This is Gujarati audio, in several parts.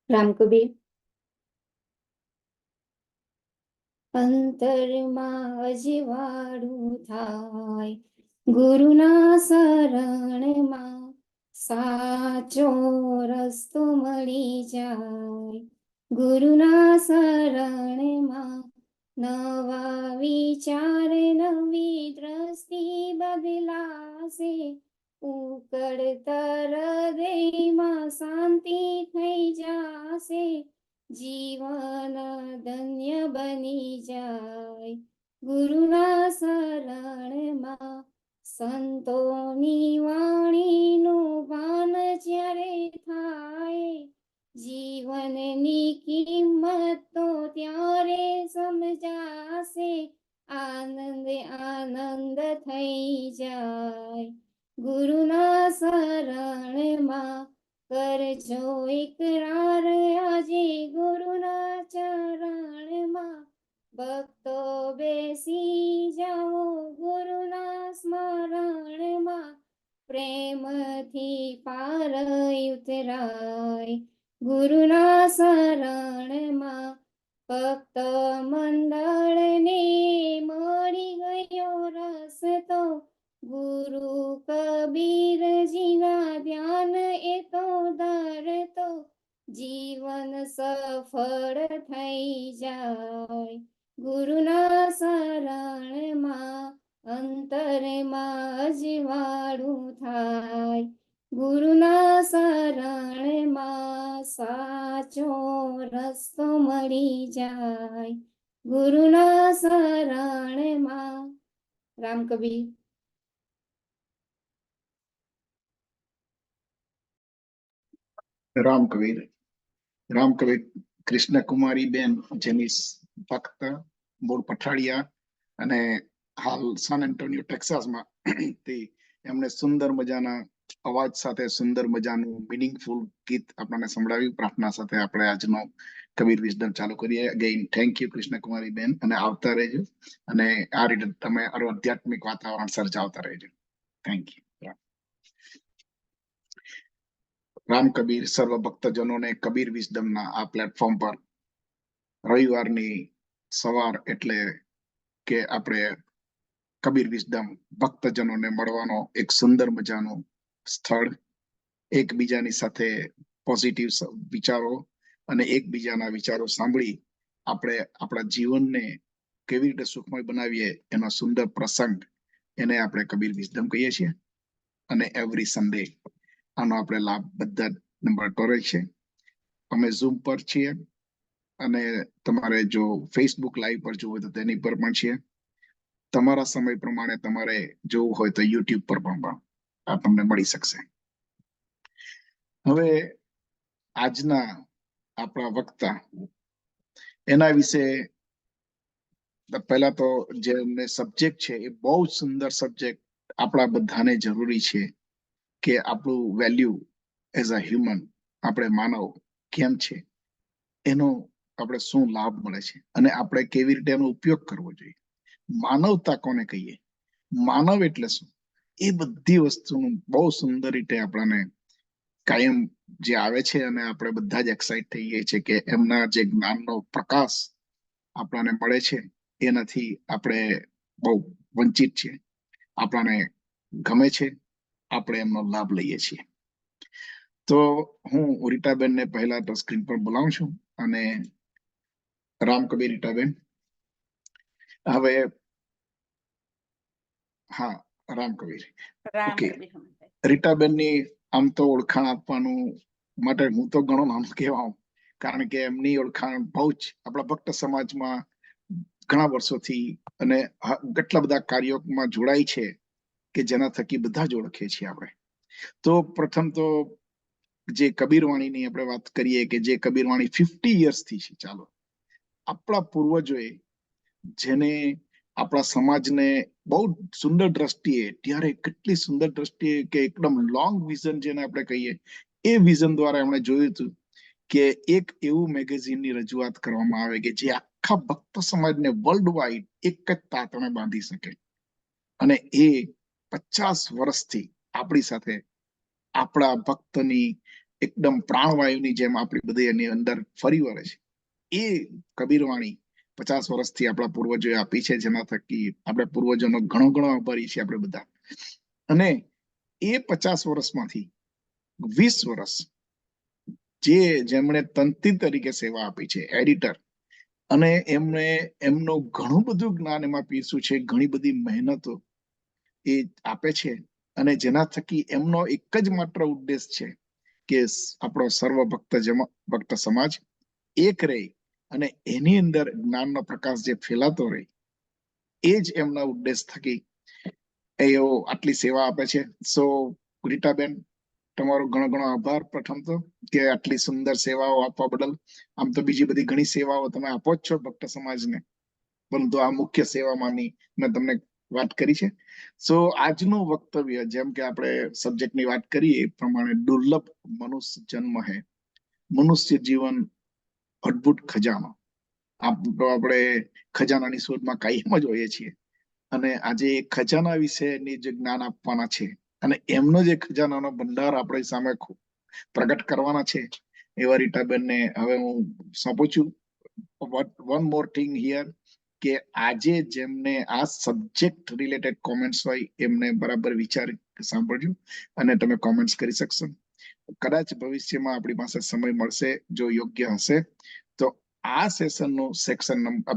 રામકબીર. અંતરમાં અજવાળું થાય ગુરુના શરણમાં, સાચો રસ્તો મળી જાય ગુરુના શરણમાં. નવા વિચાર નવી દ્રષ્ટિ બદલાશે, ઉકળતર હૃદયમાં શાંતિ થઈ જશે, જીવન ધન્ય બની જાય ગુરુના શરણમાં. સંતોની વાણીનું ભાન જ્યારે થાય, જીવનની કિંમત તો ત્યારે સમજાશે, આનંદ આનંદ થઈ જાય ગુરુના શરણમાં. કરજો ઇકરાર આજે ગુરુના ચરણમાં, ભક્તો બેસી જાઓ ગુરુના સ્મરણમાં, પ્રેમથી પાર ઉતરાય ગુરુના શરણમાં. ભક્ત મંડળને મળી ગયો રસ્તો, ગુરુ કબીરજીના ધ્યાન એ તો ધરતો, જીવન સફળ થઈ જાય ગુરુના શરણમાં. અંતરમાં અજવાળું થાય ગુરુના શરણમાં, સાચો રસ્તો મળી જાય ગુરુના શરણમાં. રામકબીર. રામકબીર કૃષ્ણકુમારી બેન, જેની ભક્ત મૂળ પઠાડિયા અને હાલ સાન એન્ટોનિયો ટેક્સાસમાં તે એમણે સુંદર મજાના અવાજ સાથે સુંદર મજાનું મિનિંગફુલ ગીત આપણને સંભળાવ્યું. પ્રાર્થના સાથે આપણે આજનો કબીર વિઝડમ ચાલુ કરીએ. અગેઇન થેન્ક યુ કૃષ્ણકુમારી બેન, અને આવતા રહેજો અને આ રીતે તમે આધ્યાત્મિક વાતાવરણ સર્જાવતા રહેજો. Thank you. રામ કબીર સર્વ ભક્તજનોને કબીર વિઝડમના આ પ્લેટફોર્મ પર રવિવારની સવાર એટલે કે આપણે કબીર વિઝડમ ભક્તજનોને મળવાનો એક સુંદર મજાનું સ્થળ, એકબીજાની સાથે પોઝિટિવ વિચારો અને એકબીજાના વિચારો સાંભળી આપણે આપણા જીવનને કેવી રીતે સુખમય બનાવીએ એનો સુંદર પ્રસંગ, એને આપણે કબીર વિઝડમ કહીએ છીએ. અને એવરી સન્ડે આનો આપણે લાભ બધા નંબર કરે છે. અમે ઝૂમ પર છીએ અને તમારે જો ફેસબુક લાઈવ પર જોવું તો તેની પર પણ છીએ. તમારા સમય પ્રમાણે તમારે જોવું હોય તો યુટ્યુબ પર પણ આ તમને મળી શકશે. હવે આજના આપણા વક્તા એના વિશે પહેલા તો જે સબ્જેક્ટ છે એ બહુ સુંદર સબ્જેક્ટ આપણા બધાને જરૂરી છે કે આપણું વેલ્યુ એઝ અ હ્યુમન, આપણે માનવ કેમ છે, એનો આપણે શું લાભ મળે છે અને આપણે કેવી રીતે એનો ઉપયોગ કરવો જોઈએ. માનવતા કોને કહીએ, માનવ એટલે શું, એ બધી વસ્તુનું બહુ સુંદર રીતે આપણને કાયમ જે આવે છે અને આપણે બધા જ એક્સાઇટ થઈ ગઈ છે કે એમના જે જ્ઞાનનો પ્રકાશ આપણને મળે છે એનાથી આપણે બહુ વંચિત છીએ. આપણને ગમે છે, આપણે એમનો લાભ લઈએ છીએ. તો હું રીટાબેનને પહેલા તો સ્ક્રીન પર બોલાવું છું અને રામકબીર રીટાબેન. હવે હા, રામકબીર. ઓકે, રીટાબેનની આમ તો ઓળખાણ આપવાનું માટે હું તો ઘણો નાનો કહેવા, કારણ કે એમની ઓળખાણ બહુ જ આપણા ભક્ત સમાજમાં ઘણા વર્ષોથી અને કેટલા બધા કાર્યોમાં જોડાય છે કે જેના થકી બધા જ ઓળખે છીએ આપણે. તો પ્રથમ તો જે કબીરવાણીની આપણે વાત કરીએ કે જે કબીરવાણી 50 યર્સથી છે. ચાલો, આપણા પૂર્વજોએ જેને આપણા સમાજને બહુ સુંદર દ્રષ્ટિએ, ત્યારે કેટલી સુંદર દ્રષ્ટિએ કે એકદમ લોંગ વિઝન જેને આપણે કહીએ, એ વિઝન દ્વારા એમણે જોયું હતું કે એક એવું મેગેઝિનની રજૂઆત કરવામાં આવે કે જે આખા ભક્ત સમાજને વર્લ્ડ વાઇડ એક જ તાતણે બાંધી શકે. અને એ 50 વર્ષથી આપણી સાથે આપણા ભક્તની એકદમ પ્રાણવાયુની જેમ આપણી બધી એની અંદર ફરી વળે છે. એ કબીરવાણી 50 વર્ષથી આપણા પૂર્વજોએ આપી છે, જેના થકી આપણે પૂર્વજોનો ઘણો ઘણો આભારી છીએ આપણે બધા. અને એ 50 વર્ષમાંથી 20 વર્ષ જેમણે તંત્રી તરીકે સેવા આપી છે, એડિટર, અને એમણે એમનું ઘણું બધું જ્ઞાન એમાં પીરસ્યું છે, ઘણી બધી મહેનતો એ આપે છે, અને જેના થકી એમનો એક જ માત્ર ઉદ્દેશ છે કે આપણો સર્વ ભક્ત સમાજ એક રહે અને એની અંદર જ્ઞાનનો પ્રકાશ જે ફેલાતો રહે, એ જ એમના ઉદ્દેશ થકી એઓ આટલી સેવા આપે છે. સો રીટાબેન, તમારો ઘણો ઘણો આભાર પ્રથમ તો, કે આટલી સુંદર સેવાઓ આપવા બદલ. આમ તો બીજી બધી ઘણી સેવાઓ તમે આપો જ છો ભક્ત સમાજને, પરંતુ આ મુખ્ય સેવામાંની મેં તમને વાત કરી છે. સો આજનું વક્તવ્ય, જેમ કે આપણે સબ્જેક્ટની વાત કરીએ એ પ્રમાણે, દુર્લભ મનુષ્ય જન્મ હે, મનુષ્ય જીવન અદ્ભુત ખજાનો. આપણે ખજાનાની શોધમાં કાયમ જ હોઈએ છીએ, અને આજે ખજાના વિશેની જે જ્ઞાન આપવાના છે, અને એમનો જે ખજાનાનો ભંડાર આપણી સામે પ્રગટ કરવાના છે, એવા રીટાબેનને હવે હું સોંપું છું. વન મોર થિંગ હિયર, કે આજે જેમને આ સબ્જેક્ટ રિલેટેડ કોમેન્ટ્સ હોય એમને બરાબર વિચારી સાંભળજો અને તમે કોમેન્ટ્સ કરી શકશો. કદાચ ભવિષ્યમાં આપણી પાસે સમય મળશે, જો યોગ્ય હશે તો આ સેશનનો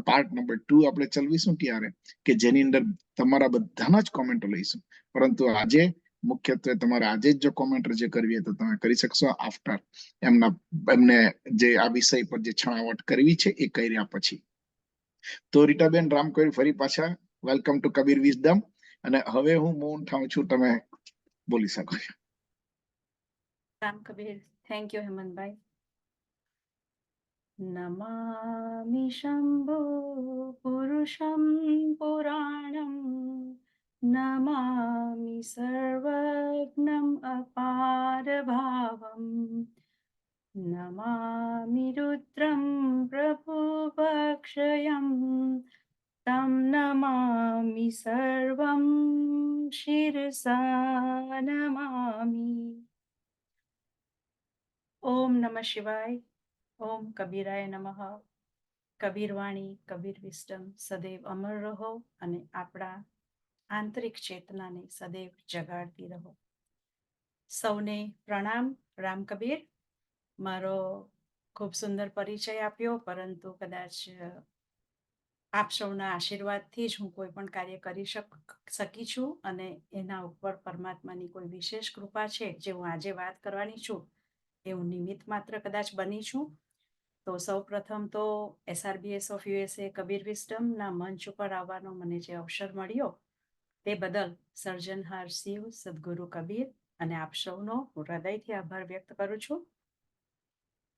પાર્ટ નંબર 2 આપણે ચલાવીશું ત્યારે, કે જેની અંદર તમારા બધાના જ કોમેન્ટો લઈશું. પરંતુ આજે મુખ્યત્વે તમારે આજે જ જો કોમેન્ટ જે કરવી હોય તો તમે કરી શકશો, આફ્ટર એમને જે આ વિષય પર જે છણાવટ કરવી છે એ કર્યા પછી. તો રીટાબેન, રામકબીર ફરી પાછા વેલકમ ટુ કબીર વિઝડમ. અને હવે હું મૌન થાઉં છું, તમે બોલી શકો છો. રામકબીર, થેન્ક યુ હેમંતભાઈ. નમામિ શંભો પુરુષમ પુરાણમ, નમામિ સર્વજ્ઞમ અપાર ભાવમ, નમામિ રુદ્રમ પ્રભુભક્ષયમ, તમ નમામિ સર્વમ શિરસા નમામિ. ઓમ નમઃ શિવાય. ઓમ કબીરાય નમઃ. કબીરવાણી, કબીર વિસ્ડમ સદૈવ અમર રહો અને આપણા આંતરિક ચેતનાને સદૈવ જગાડતી રહો. સૌને પ્રણામ. રામકબીર, મારો ખૂબ સુંદર પરિચય આપ્યો, પરંતુ કદાચ આપ સૌના આશીર્વાદથી જ હું કોઈ પણ કાર્ય કરી શકી છું, અને એના ઉપર પરમાત્માની કોઈ વિશેષ કૃપા છે, જે હું આજે વાત કરવાની છું એ હું નિમિત્ત માત્ર કદાચ બની છું. તો સૌ પ્રથમ તો SRBS ઓફ USA કબીર વિસ્ડમના મંચ ઉપર આવવાનો મને જે અવસર મળ્યો તે બદલ સર્જનહાર શિવ સદગુરુ કબીર અને આપ સૌનો હું હૃદયથી આભાર વ્યક્ત કરું છું.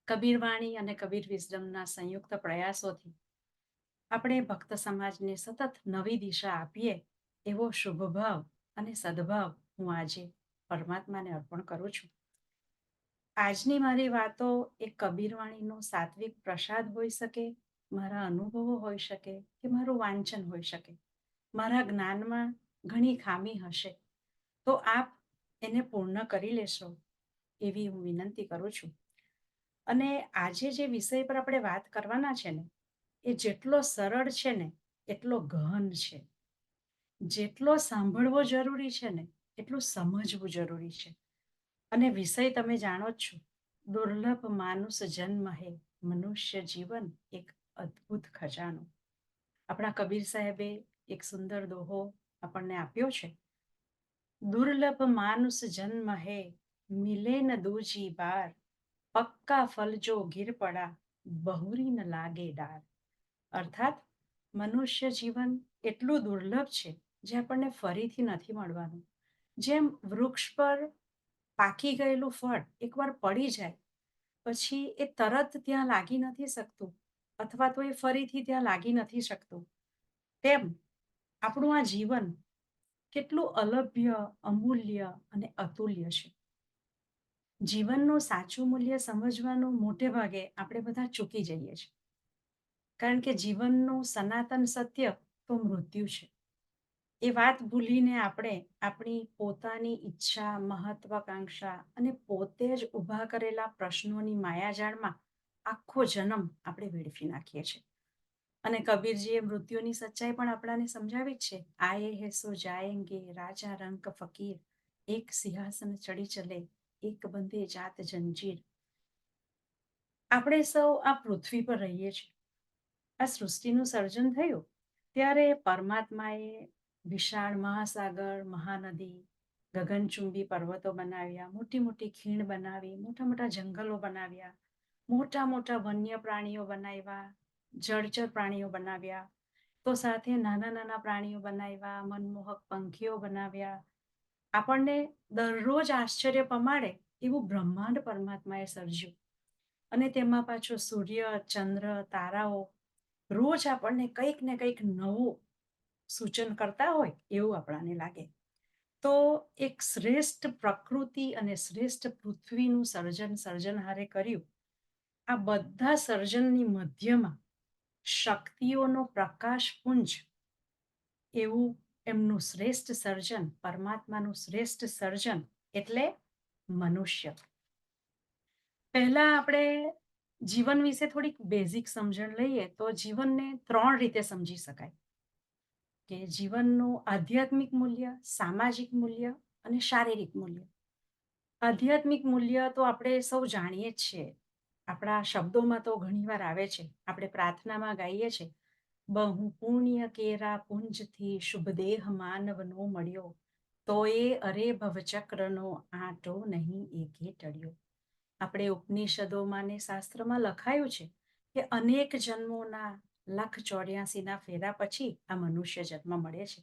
કબીરવાણી અને કબીર વિસ્ડમના સંયુક્ત પ્રયાસોથી આપણે ભક્ત સમાજને સતત નવી દિશા આપીએ એવો શુભ ભાવ અને સદભાવ હું આજે પરમાત્માને અર્પણ કરું છું. આજની મારી વાતો એક કબીરવાણીનો સાત્વિક પ્રસાદ હોઈ શકે, મારા અનુભવો હોઈ શકે, કે મારું વાંચન હોઈ શકે. મારા જ્ઞાનમાં ઘણી ખામી હશે તો આપ એને પૂર્ણ કરી લેશો એવી હું વિનંતી કરું છું. અને આજે જે વિષય પર આપણે વાત કરવાના છે ને, એ જેટલો સરળ છે ને એટલો ગહન છે. જેટલો સાંભળવો જરૂરી છે ને એટલું સમજવું જરૂરી છે. અને વિષય તમે જાણો જ છો, દુર્લભ માનુષ જન્મ હે, મનુષ્ય જીવન એક અદ્ભુત ખજાનો. આપણા કબીર સાહેબે એક સુંદર દોહો આપણને આપ્યો છે. દુર્લભ માનુષ જન્મ હે, મિલે ન દૂજી બાર, પક્કા ફલજો ગીર પડા, બહુરી ન લાગે ડાર. અર્થાત મનુષ્ય જીવન એટલું દુર્લભ છે જે આપણને ફરીથી નથી મળવાનું. જેમ વૃક્ષ પર પાકી ગયેલું ફળ એકવાર પડી જાય પછી એ તરત ત્યાં લાગી નથી શકતું, અથવા તો એ ફરીથી ત્યાં લાગી નથી શકતું, તેમ આપણું આ જીવન કેટલું અલભ્ય, અમૂલ્ય અને અતુલ્ય છે. જીવનનું સાચું મૂલ્ય સમજવાનું મોટે ભાગે આપણે બધા ચૂકી જઈએ છીએ, કારણ કે જીવનનું સનાતન સત્ય તો મૃત્યુ છે. એ વાત ભૂલીને આપણે આપણી પોતાની ઈચ્છા, મહત્વાકાંક્ષા અને પોતે જ ઊભા કરેલા પ્રશ્નોની માયાજાળમાં આખો જન્મ આપણે વેડફી નાખીએ છીએ. અને કબીરજીએ મૃત્યુની સચ્ચાઈ પણ આપણાને સમજાવી જ છે. આયે હે સો જાયેંગે, રાજા રંક ફકીર, એક સિંહાસન ચડી ચલે, એક બંધે જાત જંજીર. આપણે સૌ આ પૃથ્વી પર રહીએ છીએ. આ સૃષ્ટિનું સર્જન થયું ત્યારે પરમાત્માએ વિશાળ મહાસાગર, મહાનદી, ગગનચુંબી પર્વતો બનાવ્યા, મોટી મોટી ખીણ બનાવી, મોટા મોટા જંગલો બનાવ્યા, મોટા મોટા વન્ય પ્રાણીઓ બનાવ્યા, જળચર પ્રાણીઓ બનાવ્યા, તો સાથે નાના નાના પ્રાણીઓ બનાવ્યા, મનમોહક પંખીઓ બનાવ્યા. આપણને દરરોજ આશ્ચર્ય પમાડે એવું બ્રહ્માંડ પરમાત્માએ સર્જ્યું. અને તેમાં પાછો સૂર્ય, ચંદ્ર, તારાઓ રોજ આપણને કંઈક ને કંઈક નવું સૂચન કરતા હોય એવું આપણાને લાગે. તો એક શ્રેષ્ઠ પ્રકૃતિ અને શ્રેષ્ઠ પૃથ્વીનું સર્જનહારે કર્યું. આ બધા સર્જનની મધ્યમાં શક્તિઓનો પ્રકાશપુંજ એવું એમનું શ્રેષ્ઠ સર્જન, પરમાત્માનું શ્રેષ્ઠ સર્જન એટલે મનુષ્ય. પહેલા આપણે જીવન વિશે થોડીક બેઝિક સમજણ લઈએ તો જીવનને 3 રીતે સમજી શકાય કે જીવનનું આધ્યાત્મિક મૂલ્ય, સામાજિક મૂલ્ય અને શારીરિક મૂલ્ય. આધ્યાત્મિક મૂલ્ય તો આપણે સૌ જાણીએ જ છીએ. આપણા શબ્દોમાં તો ઘણીવાર આવે છે. આપણે પ્રાર્થનામાં ગાઈએ છીએ, બહુ પુણ્ય કેરા પુંજથી શુભ દેહ માનવનો મળ્યો, તો એ અરે ભવચક્રનો આંટો નહીં એકે ટળ્યો. આપણે ઉપનિષદોમાં ને શાસ્ત્રમાં લખાયું છે કે અનેક જન્મોના 1,84,ના ફેરા પછી આ મનુષ્ય જન્મ મળે છે.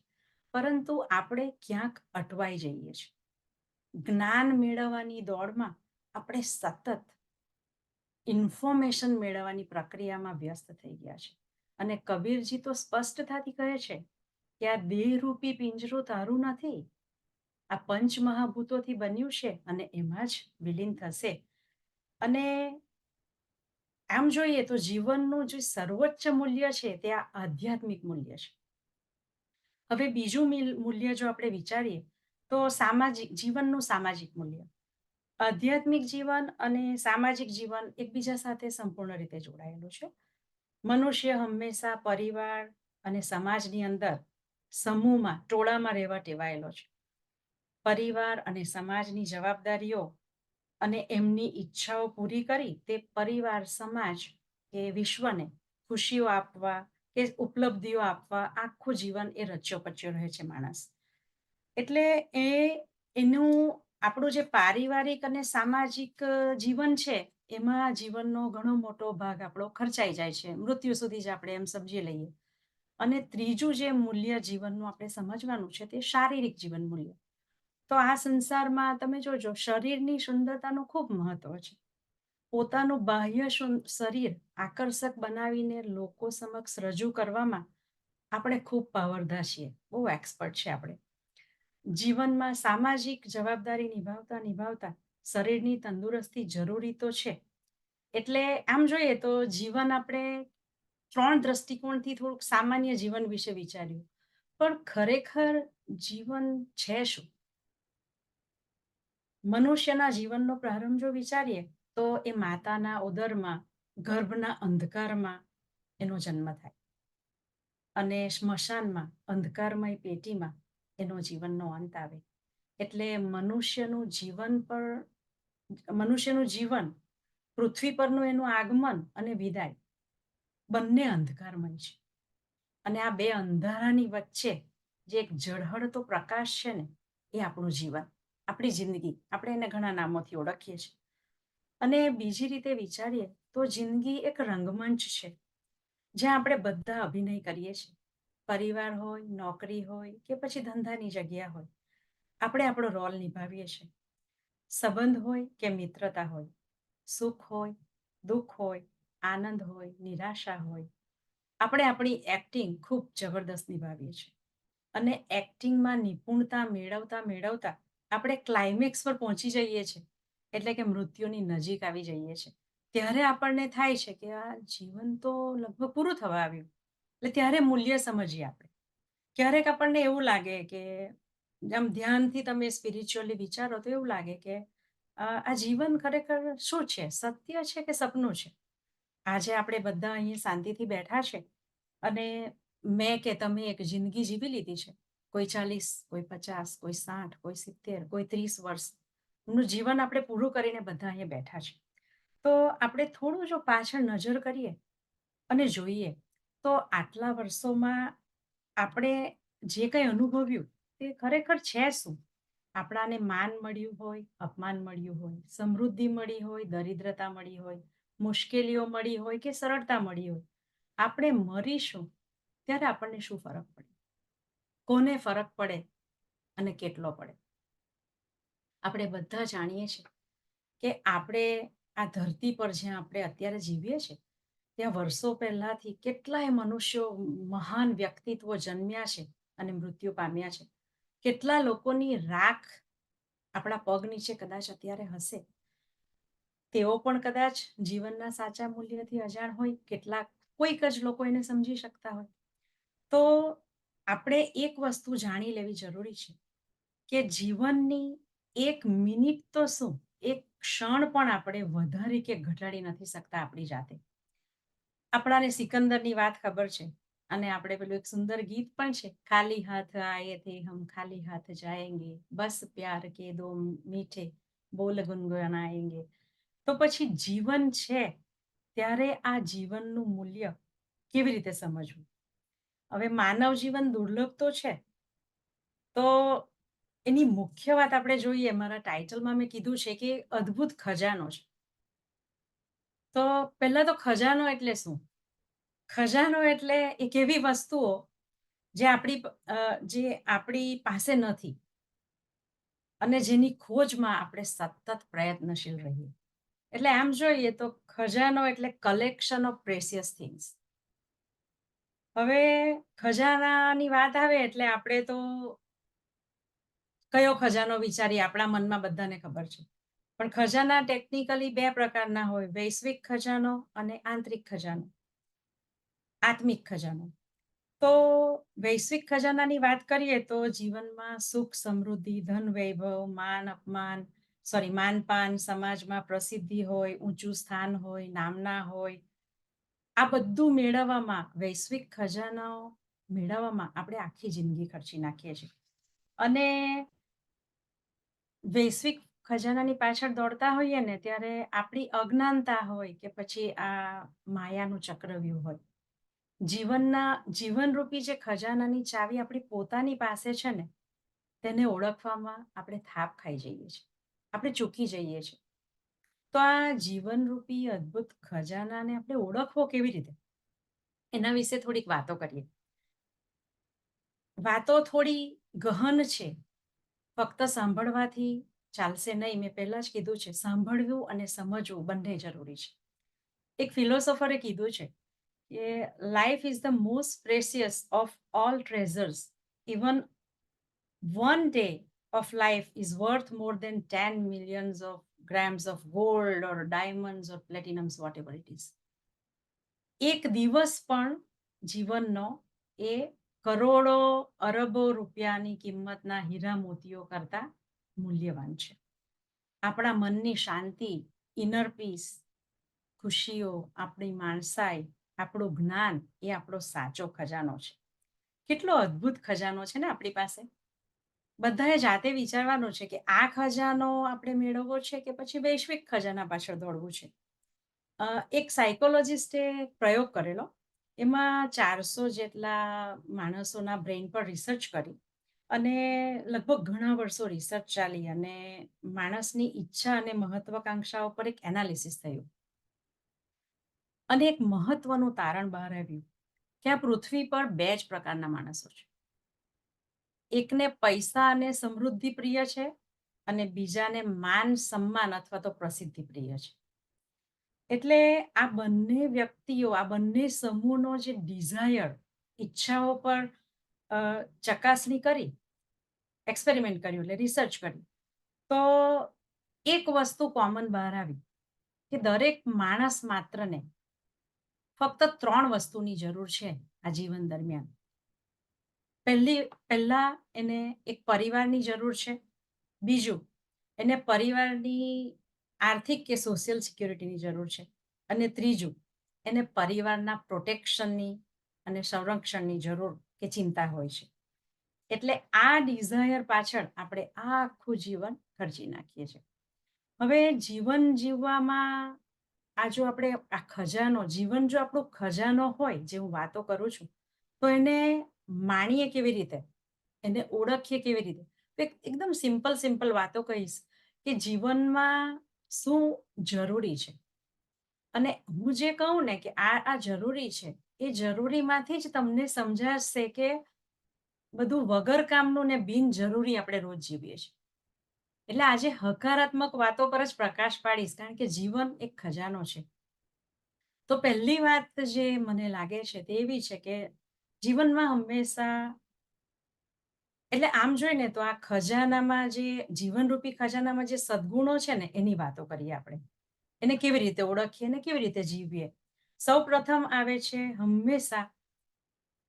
પરંતુ આપણે ક્યાંક અટવાઈ જઈએ છીએ. જ્ઞાન મેળવવાની દોડમાં આપણે સતત ઇન્ફોર્મેશન મેળવવાની પ્રક્રિયામાં વ્યસ્ત થઈ ગયા છે. અને કબીરજી તો સ્પષ્ટતાથી કહે છે કે આ દેહરૂપી પિંજરું તારું નથી, આ પંચમહાભૂતોથી બન્યું છે અને એમાં જ વિલીન થશે. અને આમ જોઈએ તો જીવનનું જે સર્વોચ્ચ મૂલ્ય છે તે આ આધ્યાત્મિક મૂલ્ય છે. હવે બીજું મૂલ્ય જો આપણે વિચારીએ તો જીવનનું સામાજિક મૂલ્ય. આધ્યાત્મિક જીવન અને સામાજિક જીવન એકબીજા સાથે સંપૂર્ણ રીતે જોડાયેલું છે. મનુષ્ય હંમેશા પરિવાર અને સમાજની અંદર સમૂહમાં, ટોળામાં રહેવા ટેવાયેલો છે. પરિવાર અને સમાજની જવાબદારીઓ અને એમની ઈચ્છાઓ પૂરી કરી તે પરિવાર, સમાજ કે વિશ્વને ખુશીઓ આપવા કે ઉપલબ્ધિઓ આપવા આખું જીવન એ રચ્યો પચ્યો રહે છે માણસ. એટલે એનું આપણું જે પારિવારિક અને સામાજિક જીવન છે એમાં જીવનનો ઘણો મોટો ભાગ આપણો ખર્ચાઈ જાય છે. મૃત્યુ સુધી જ આપણે એમ સમજી લઈએ. અને ત્રીજું જે મૂલ્ય જીવનનું આપણે સમજવાનું છે તે શારીરિક જીવન મૂલ્ય. તો આ સંસારમાં તમે જોજો શરીરની સુંદરતાનું ખૂબ મહત્વ છે. પોતાનું બાહ્ય શરીર આકર્ષક બનાવીને લોકો સમક્ષ રજૂ કરવામાં આપણે ખૂબ પાવરધા છીએ, બહુ એક્સપર્ટ છે આપણે. જીવનમાં સામાજિક જવાબદારી નિભાવતા શરીરની તંદુરસ્તી જરૂરી તો છે. એટલે આમ જોઈએ તો જીવન આપણે 3 દ્રષ્ટિકોણથી થોડુંક સામાન્ય જીવન વિશે વિચાર્યું. પણ ખરેખર જીવન છે શું? મનુષ્યના જીવનનો પ્રારંભ જો વિચારીએ તો એ માતાના ઉદરમાં, ગર્ભના અંધકારમાં એનો જન્મ થાય અને સ્મશાનમાં, અંધકારમય પેટીમાં એનો જીવનનો અંત આવે. એટલે મનુષ્યનું જીવન, પૃથ્વી પરનું એનું આગમન અને વિદાય બંને અંધકારમય છે. અને આ બે અંધારાની વચ્ચે જે એક ઝળહળતો પ્રકાશ છે ને એ આપણું જીવન, આપણી જિંદગી. આપણે એને ઘણા નામોથી ઓળખીએ છીએ. અને બીજી રીતે વિચારીએ તો જિંદગી એક રંગમંચ છે જ્યાં આપણે બધા અભિનય કરીએ છીએ. પરિવાર હોય, નોકરી હોય કે પછી ધંધાની જગ્યા હોય, આપણે આપણો રોલ નિભાવીએ છીએ. સંબંધ હોય કે મિત્રતા હોય, સુખ હોય, દુઃખ હોય, આનંદ હોય, નિરાશા હોય, આપણે આપણી એક્ટિંગ ખૂબ જબરદસ્ત નિભાવીએ છીએ. અને એક્ટિંગમાં નિપુણતા મેળવતા આપણે ક્લાઇમેક્સ પર પહોંચી જઈએ છીએ, એટલે કે મૃત્યુની નજીક આવી જઈએ છીએ. ત્યારે આપણને થાય છે કે આ જીવન તો લગભગ પૂરું થવા આવ્યું. એટલે ત્યારે મૂલ્ય સમજીએ આપણે ક્યારેક આપણને એવું લાગે કે આમ ધ્યાનથી તમે સ્પિરિચ્યુઅલી વિચારો તો એવું લાગે કે આ જીવન ખરેખર શું છે, સત્ય છે કે સપનું છે? આજે આપણે બધા અહીંયા શાંતિથી બેઠા છે અને મેં કે તમે એક જિંદગી જીવી લીધી છે. કોઈ 40, કોઈ 50, કોઈ 60, કોઈ 70, કોઈ 30 વર્ષનું જીવન આપણે પૂરું કરીને બધા અહીંયા બેઠા છે. તો આપણે થોડું જો પાછળ નજર કરીએ અને જોઈએ તો આટલા વર્ષોમાં આપણે જે કંઈ અનુભવ્યું તે ખરેખર છે શું? આપણાને માન મળ્યું હોય, અપમાન મળ્યું હોય, સમૃદ્ધિ મળી હોય, દરિદ્રતા મળી હોય, મુશ્કેલીઓ મળી હોય કે સરળતા મળી હોય, આપણે મરીશું ત્યારે આપણને શું ફરક પડે? કોને ફરક પડે અને કેટલો પડે? આપણે બધા જાણીએ છીએ કે આપણે આ ધરતી પર જ્યાં આપણે અત્યારે જીવીએ છીએ ત્યાં વર્ષો પહેલાથી કેટલાય મનુષ્યો, મહાન વ્યક્તિત્વો જન્મ્યા છે અને મૃત્યુ પામ્યા છે. કેટલા લોકોની રાખ આપણા પગ નીચે કદાચ અત્યારે હશે. તેઓ પણ કદાચ જીવનના સાચા મૂલ્યથી અજાણ હોય, કેટલાક કોઈક જ લોકો એને સમજી શકતા હોય. તો આપણે એક વસ્તુ જાણી લેવી જરૂરી છે કે જીવનની એક મિનિટ તો શું, એક ક્ષણ પણ આપણે વધારી કે ઘટાડી નથી શકતા આપણી જાતે. આપણાને સિકંદરની વાત ખબર છે અને આપણે પેલું એક સુંદર ગીત પણ છે, ખાલી હાથ આયે થે હમ ખાલી હાથ જાયેંગે, બસ પ્યાર કે દો મીઠે બોલ ગુનગુનાએંગે. તો પછી જીવન છે ત્યારે આ જીવનનું મૂલ્ય કેવી રીતે સમજવું? હવે માનવ જીવન દુર્લભ તો છે, તો એની મુખ્ય વાત આપણે જોઈએ, મારા ટાઇટલમાં મેં કીધું છે કે અદ્ભુત ખજાનો છે. તો પહેલા તો ખજાનો એટલે શું? ખજાનો એટલે એક એવી વસ્તુઓ જે આપણી પાસે નથી અને જેની ખોજમાં આપણે સતત પ્રયત્નશીલ રહીએ. એટલે આમ જોઈએ તો ખજાનો એટલે કલેક્શન ઓફ પ્રેસિયસ થિંગ્સ. હવે ખજાનાની વાત આવે એટલે આપણે તો કયો ખજાનો વિચારીએ, આપણા મનમાં બધાને ખબર છે. પણ ખજાના ટેકનિકલી બે પ્રકારના હોય, વૈશ્વિક ખજાનો અને આંતરિક ખજાનો, આત્મિક ખજાનો. તો વૈશ્વિક ખજાનાની વાત કરીએ તો જીવનમાં સુખ, સમૃદ્ધિ, ધન, વૈભવ, માનપાન, સમાજમાં પ્રસિદ્ધિ હોય, ઊંચું સ્થાન હોય, નામના હોય, આ બધું મેળવવામાં, વૈશ્વિક ખજાનાઓ મેળવવામાં આપણે આખી જિંદગી ખર્ચી નાખીએ છીએ. અને વૈશ્વિક ખજાનાની પાછળ દોડતા હોઈએ ને ત્યારે આપણી અજ્ઞાનતા હોય કે પછી આ માયાનું ચક્રવ્યૂહ હોય, જીવનરૂપી જે ખજાનાની ચાવી આપણી પોતાની પાસે છે ને તેને ઓળખવામાં આપણે થાપ ખાઈ જઈએ છીએ, આપણે ચૂકી જઈએ છીએ. તો આ જીવનરૂપી અદ્ભુત ખજાનાને આપણે ઓળખવો કેવી રીતે, એના વિશે થોડીક વાતો કરીએ. વાતો થોડી ગહન છે, ફક્ત સાંભળવાથી ચાલશે નહીં. મેં પહેલા જ કીધું છે, સાંભળવું અને સમજવું બંને જરૂરી છે. એક ફિલોસોફરે કીધું છે કે life is the most precious of all treasures. Even one day of life is worth more than 10 millions of grams of gold or diamonds or platinums, whatever it is. એક દિવસ પણ જીવનનો એ કરોડો અરબો રૂપિયાની કિંમતના હીરા મોતીઓ કરતા મૂલ્યવાન છે. આપણા મનની શાંતિ, ઇનર પીસ, ખુશીઓ, આપણી માણસાઈ, આપણું જ્ઞાન એ આપણો સાચો ખજાનો છે. કેટલો અદ્ભુત ખજાનો છે ને આપણી પાસે. બધાએ જાતે વિચારવાનું છે કે આ ખજાનો આપણે મેળવવો છે કે પછી વૈશ્વિક ખજાના પાછળ દોડવું છે. એક સાયકોલોજિસ્ટે પ્રયોગ કરેલો, એમાં 400 જેટલા માણસોના બ્રેઇન પર રિસર્ચ કરી અને લગભગ ઘણા વર્ષો રિસર્ચ ચાલી અને માણસની ઈચ્છા અને મહત્વાકાંક્ષાઓ પર એક એનાલિસિસ થયું અને એક મહત્વનું તારણ બહાર આવ્યું કે આ પૃથ્વી પર બે જ પ્રકારના માણસો છે. એકને પૈસા અને સમૃદ્ધિ પ્રિય છે અને બીજાને માન, સન્માન અથવા તો પ્રસિદ્ધિ પ્રિય છે. એટલે આ બંને વ્યક્તિઓ, આ બંને સમૂહનો જે ડિઝાયર, ઈચ્છાઓ પર ચકાસણી કરી, એક્સપેરિમેન્ટ કર્યું, એટલે રિસર્ચ કર્યું, તો એક વસ્તુ કોમન બહાર આવી કે દરેક માણસ માત્રને ફક્ત 3 વસ્તુની જરૂર છે આ જીવન દરમિયાન. પહેલા એને એક પરિવારની જરૂર છે, બીજું એને પરિવારની આર્થિક કે સોશિયલ સિક્યુરિટીની જરૂર છે, અને ત્રીજું એને પરિવારના પ્રોટેક્શનની અને સંરક્ષણની જરૂર કે ચિંતા હોય છે. એટલે આ ડિઝાયર પાછળ આપણે આખું જીવન ખર્ચી નાખીએ છીએ. હવે જીવન જીવવામાં જો આપણે આ ખજાનો, જીવન જો આપણો ખજાનો હોય, જે હું વાતો કરું છું, તો એને માણીએ કેવી રીતે, એને ઓળખીએ કેવી રીતે? તો એકદમ સિમ્પલ વાતો કહીશ કે જીવનમાં શું જરૂરી છે. અને હું જે કહું ને કે આ જરૂરી છે, એ જરૂરીમાંથી જ તમને સમજાશે કે બધું વગર કામનું ને બિનજરૂરી આપણે રોજ જીવીએ છીએ. એટલે આજે હકારાત્મક વાતો પર જ પ્રકાશ પાડીશ, કારણ કે જીવન એક ખજાનો છે. તો પહેલી વાત જે મને લાગે છે તે એવી છે કે જીવનમાં હંમેશા, એટલે આમ જોઈને તો આ ખજાનામાં, જે જીવનરૂપી ખજાનામાં જે સદગુણો છે ને, એની વાતો કરીએ આપણે. એને કેવી રીતે ઓળખીએ ને કેવી રીતે જીવીએ. સૌ પ્રથમ આવે છે હંમેશા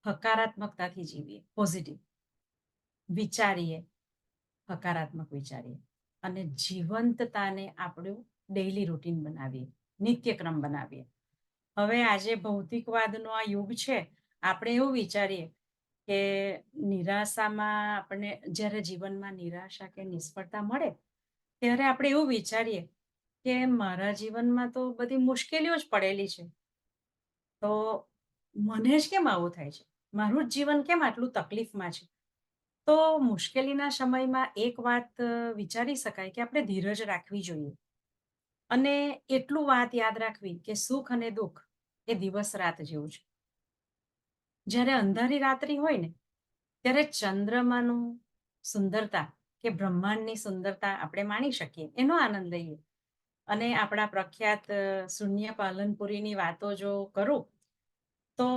હકારાત્મકતાથી જીવીએ, પોઝિટિવ વિચારીએ, હકારાત્મક વિચારીએ, અને જીવંતતાને આપણું ડેઇલી રૂટીન બનાવીએ, નિત્યક્રમ બનાવીએ. હવે આજે ભૌતિકવાદનો આ યુગ છે, આપણે એવું વિચારીએ કે નિરાશામાં આપણને, જ્યારે જીવનમાં નિરાશા કે નિષ્ફળતા મળે, ત્યારે આપણે એવું વિચારીએ કે મારા જીવનમાં તો બધી મુશ્કેલીઓ જ પડેલી છે, તો મને જ કેમ આવું થાય છે, મારું જ જીવન કેમ આટલું તકલીફમાં છે. તો મુશ્કેલીના સમયમાં એક વાત વિચારી શકાય કે આપણે ધીરજ રાખવી જોઈએ, અને એટલું વાત યાદ રાખવી કે સુખ અને દુઃખ એ દિવસ રાત જેવું છે. જ્યારે અંધારી રાત્રિ હોય ને, ત્યારે ચંદ્રમાનું સુંદરતા કે બ્રહ્માંડની સુંદરતા આપણે માણી શકીએ, એનો આનંદ લઈએ. અને આપણા પ્રખ્યાત શૂન્ય પાલનપુરીની વાતો જો કરું, તો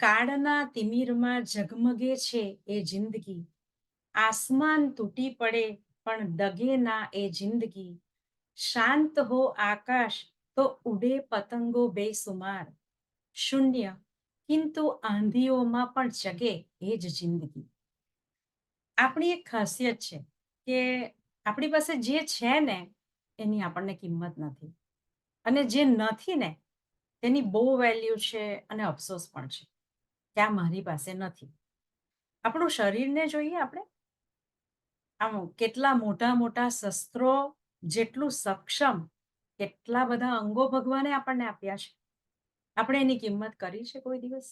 કાળના તિમિરમાં ઝગમગે છે એ જિંદગી, આસમાન તૂટી પડે પણ ડગે ના એ જિંદગી, શાંત હો આકાશ તો ઉડે પતંગો બેસુમાર, શૂન્ય કિંતુ આંધીઓમાં પણ જગે એ જ જિંદગી. આપણી એક ખાસિયત છે કે આપણી પાસે જે છે ને એની આપણને કિંમત નથી, અને જે નથી ને તેની બહુ વેલ્યુ છે, અને અફસોસ પણ છે કે આ મારી પાસે નથી. આપણું શરીરને જોઈએ આપણે, આમ કેટલા મોટા મોટા શસ્ત્રો જેટલું સક્ષમ, કેટલા બધા અંગો ભગવાને આપણને આપ્યા છે. આપણે એની કિંમત કરી છે કોઈ દિવસ?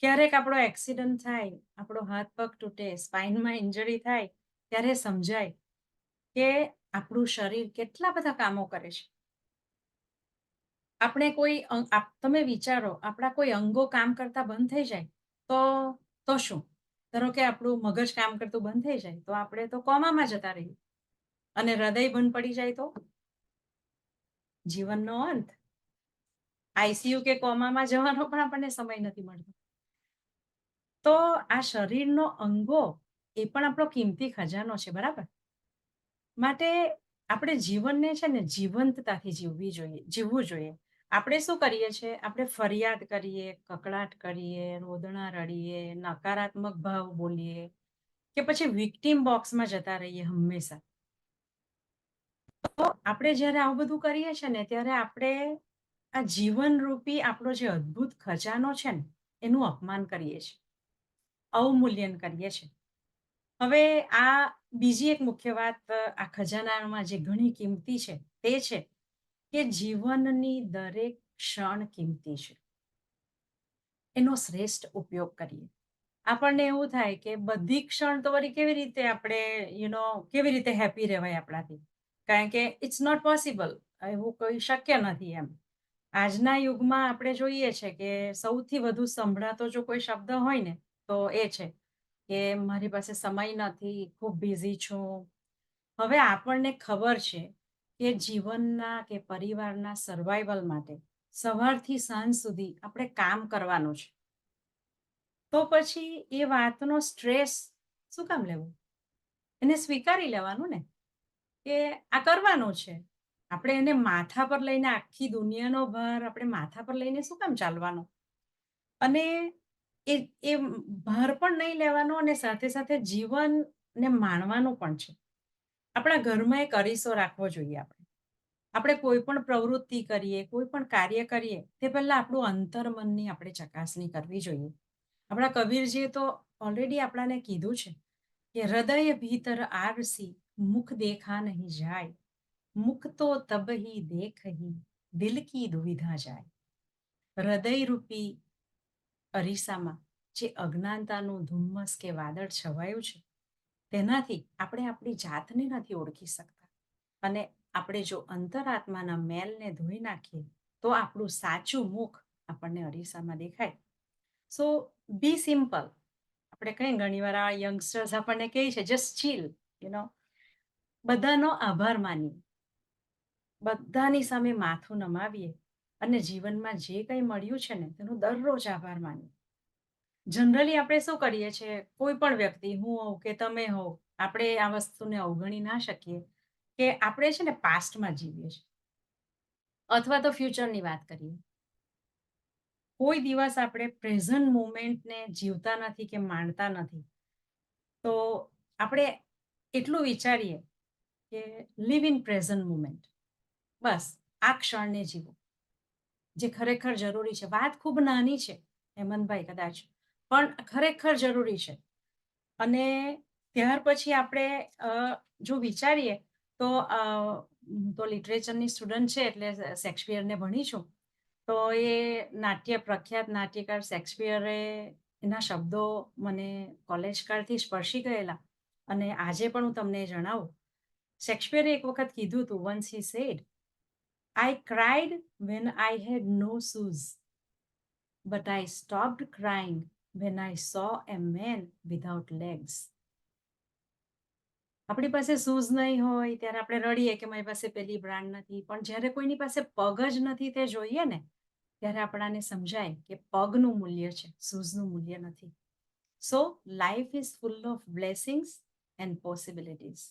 ક્યારેક આપણો એક્સિડન્ટ થાય, આપણો હાથ પગ તૂટે, સ્પાઇનમાં ઇન્જરી થાય, ત્યારે સમજાય કે આપણું શરીર કેટલા બધા કામો કરે છે. આપણે કોઈ તમે વિચારો, આપણા કોઈ અંગો કામ કરતા બંધ થઈ જાય તો શું? ધારો કે આપણું મગજ કામ કરતું બંધ થઈ જાય તો આપણે તો કોમામાં જતા રહીએ, અને હૃદય બંધ પડી જાય તો જીવનનો અંત. આઈસીયુ કે કોમામાં જવાનો પણ આપણને સમય નથી મળતો. તો આ શરીરનો અંગો એ પણ આપણો કિંમતી ખજાનો છે, બરાબર? માટે આપણે જીવનને છે ને જીવંતતાથી જીવવું જોઈએ. આપણે શું કરીએ છીએ? આપણે ફરિયાદ કરીએ, કકળાટ કરીએ, રોદણા રડીએ, નકારાત્મક ભાવ બોલીએ, કે પછી વિક્ટીમ બોક્સમાં જતા રહીએ હંમેશા. તો આપણે જ્યારે આવું બધું કરીએ છીએ ને, ત્યારે આપણે આ જીવનરૂપી આપણો જે અદ્ભુત ખજાનો છે ને, એનું અપમાન કરીએ છીએ, અવમૂલ્યન કરીએ છીએ. હવે આ બીજી એક મુખ્ય વાત આ ખજાનામાં જે ઘણી કિંમતી છે, તે છે કે જીવનની દરેક ક્ષણ કિંમતી છે, એનો શ્રેષ્ઠ ઉપયોગ કરીએ. આપણને એવું થાય કે બધી ક્ષણ તો વળી કેવી રીતે આપણે કેવી રીતે હેપી રહેવાય આપણાથી, કારણ કે ઇટ્સ નોટ પોસિબલ, એવું કોઈ શક્ય નથી એમ. આજના યુગમાં આપણે જોઈએ છે કે સૌથી વધુ સંભળાતો જો કોઈ શબ્દ હોય ને, તો એ છે કે મારી પાસે સમય નથી, ખૂબ બિઝી છું. હવે આપણને ખબર છે કે જીવનના કે પરિવારના સર્વાઈવલ માટે સવારથી સાંજ સુધી આપણે કામ કરવાનું છે, તો પછી એ વાતનો સ્ટ્રેસ શું કામ લેવું? એને સ્વીકારી લેવાનું ને કે આ કરવાનું છે. આપણે એને માથા પર લઈને, આખી દુનિયાનો ભાર આપણે માથા પર લઈને શું કામ ચાલવાનો? અને એ એ ભાર પણ નહીં લેવાનો અને સાથે સાથે જીવનને માણવાનું પણ છે. આપણા ઘરમાં એક અરીસો રાખવો જોઈએ આપણે કોઈ પણ પ્રવૃત્તિ કરીએ, કોઈ પણ કાર્ય કરીએ તે પહેલા આપણું અંતર્મનની આપણે ચકાસણી કરવી જોઈએ. આપણા કબીરજીએ તો ઓલરેડી આપણાને કીધું છે કે હૃદય ભીતર આરસી મુખ દેખા નહીં જાય, મુખ તો તબહી દેખહી દિલ કી દુવિધા જાય. હૃદયરૂપી અરીસામાં જે અજ્ઞાનતાનું ધુમ્મસ કે વાદળ છવાયું છે તેનાથી આપણે આપણી જાતને નથી ઓળખી શકતા. અને આપણે જો અંતરાત્માના મેલને ધોઈ નાખીએ તો આપણું સાચું મુખ આપણને અરીસામાં દેખાય. સો બી સિમ્પલ. આપણે કઈ ઘણીવાર આ યંગસ્ટર્સ આપણને કહે છે જસ્ટ ચીલ, બધાનો આભાર માનીએ, બધાની સામે માથું નમાવીએ અને જીવનમાં જે કંઈ મળ્યું છે ને તેનો દરરોજ આભાર માનીએ. જનરલી આપણે શું કરીએ છીએ, કોઈ પણ વ્યક્તિ, હું હોઉં કે તમે હો, આપણે આ વસ્તુને અવગણી ના શકીએ કે આપણે છે ને પાસ્ટમાં જીવીએ છીએ અથવા તો ફ્યુચરની વાત કરીએ. કોઈ દિવસ આપણે પ્રેઝન્ટ મુમેન્ટને જીવતા નથી કે માણતા નથી. તો આપણે એટલું વિચારીએ કે લીવ ઇન પ્રેઝન્ટ મુમેન્ટ, બસ આ ક્ષણને જીવો, જે ખરેખર જરૂરી છે. વાત ખૂબ નાની છે હેમંતભાઈ કદાચ, પણ ખરેખર જરૂરી છે. અને ત્યાર પછી આપણે જો વિચારીએ તો તો લિટરેચરની સ્ટુડન્ટ છે એટલે શેક્સપિયરને ભણી છું. તો એ પ્રખ્યાત નાટ્યકાર શેક્સપિયરે એના શબ્દો મને કોલેજ કાળથી સ્પર્શી ગયેલા અને આજે પણ હું તમને જણાવું. શેક્સપિયરે એક વખત કીધું હતું, once he said, I cried when I had no shoes, but I stopped crying when I saw a man without legs. આપણી પાસે શૂઝ નહીં હોય ત્યારે આપણે રડીએ કે મારી પાસે પેલી બ્રાન્ડ નથી, પણ જ્યારે કોઈની પાસે પગ જ નથી તે જોઈએ ને ત્યારે આપણાને સમજાય કે પગનું મૂલ્ય છે, શૂઝનું મૂલ્ય નથી. So life is full of blessings and possibilities.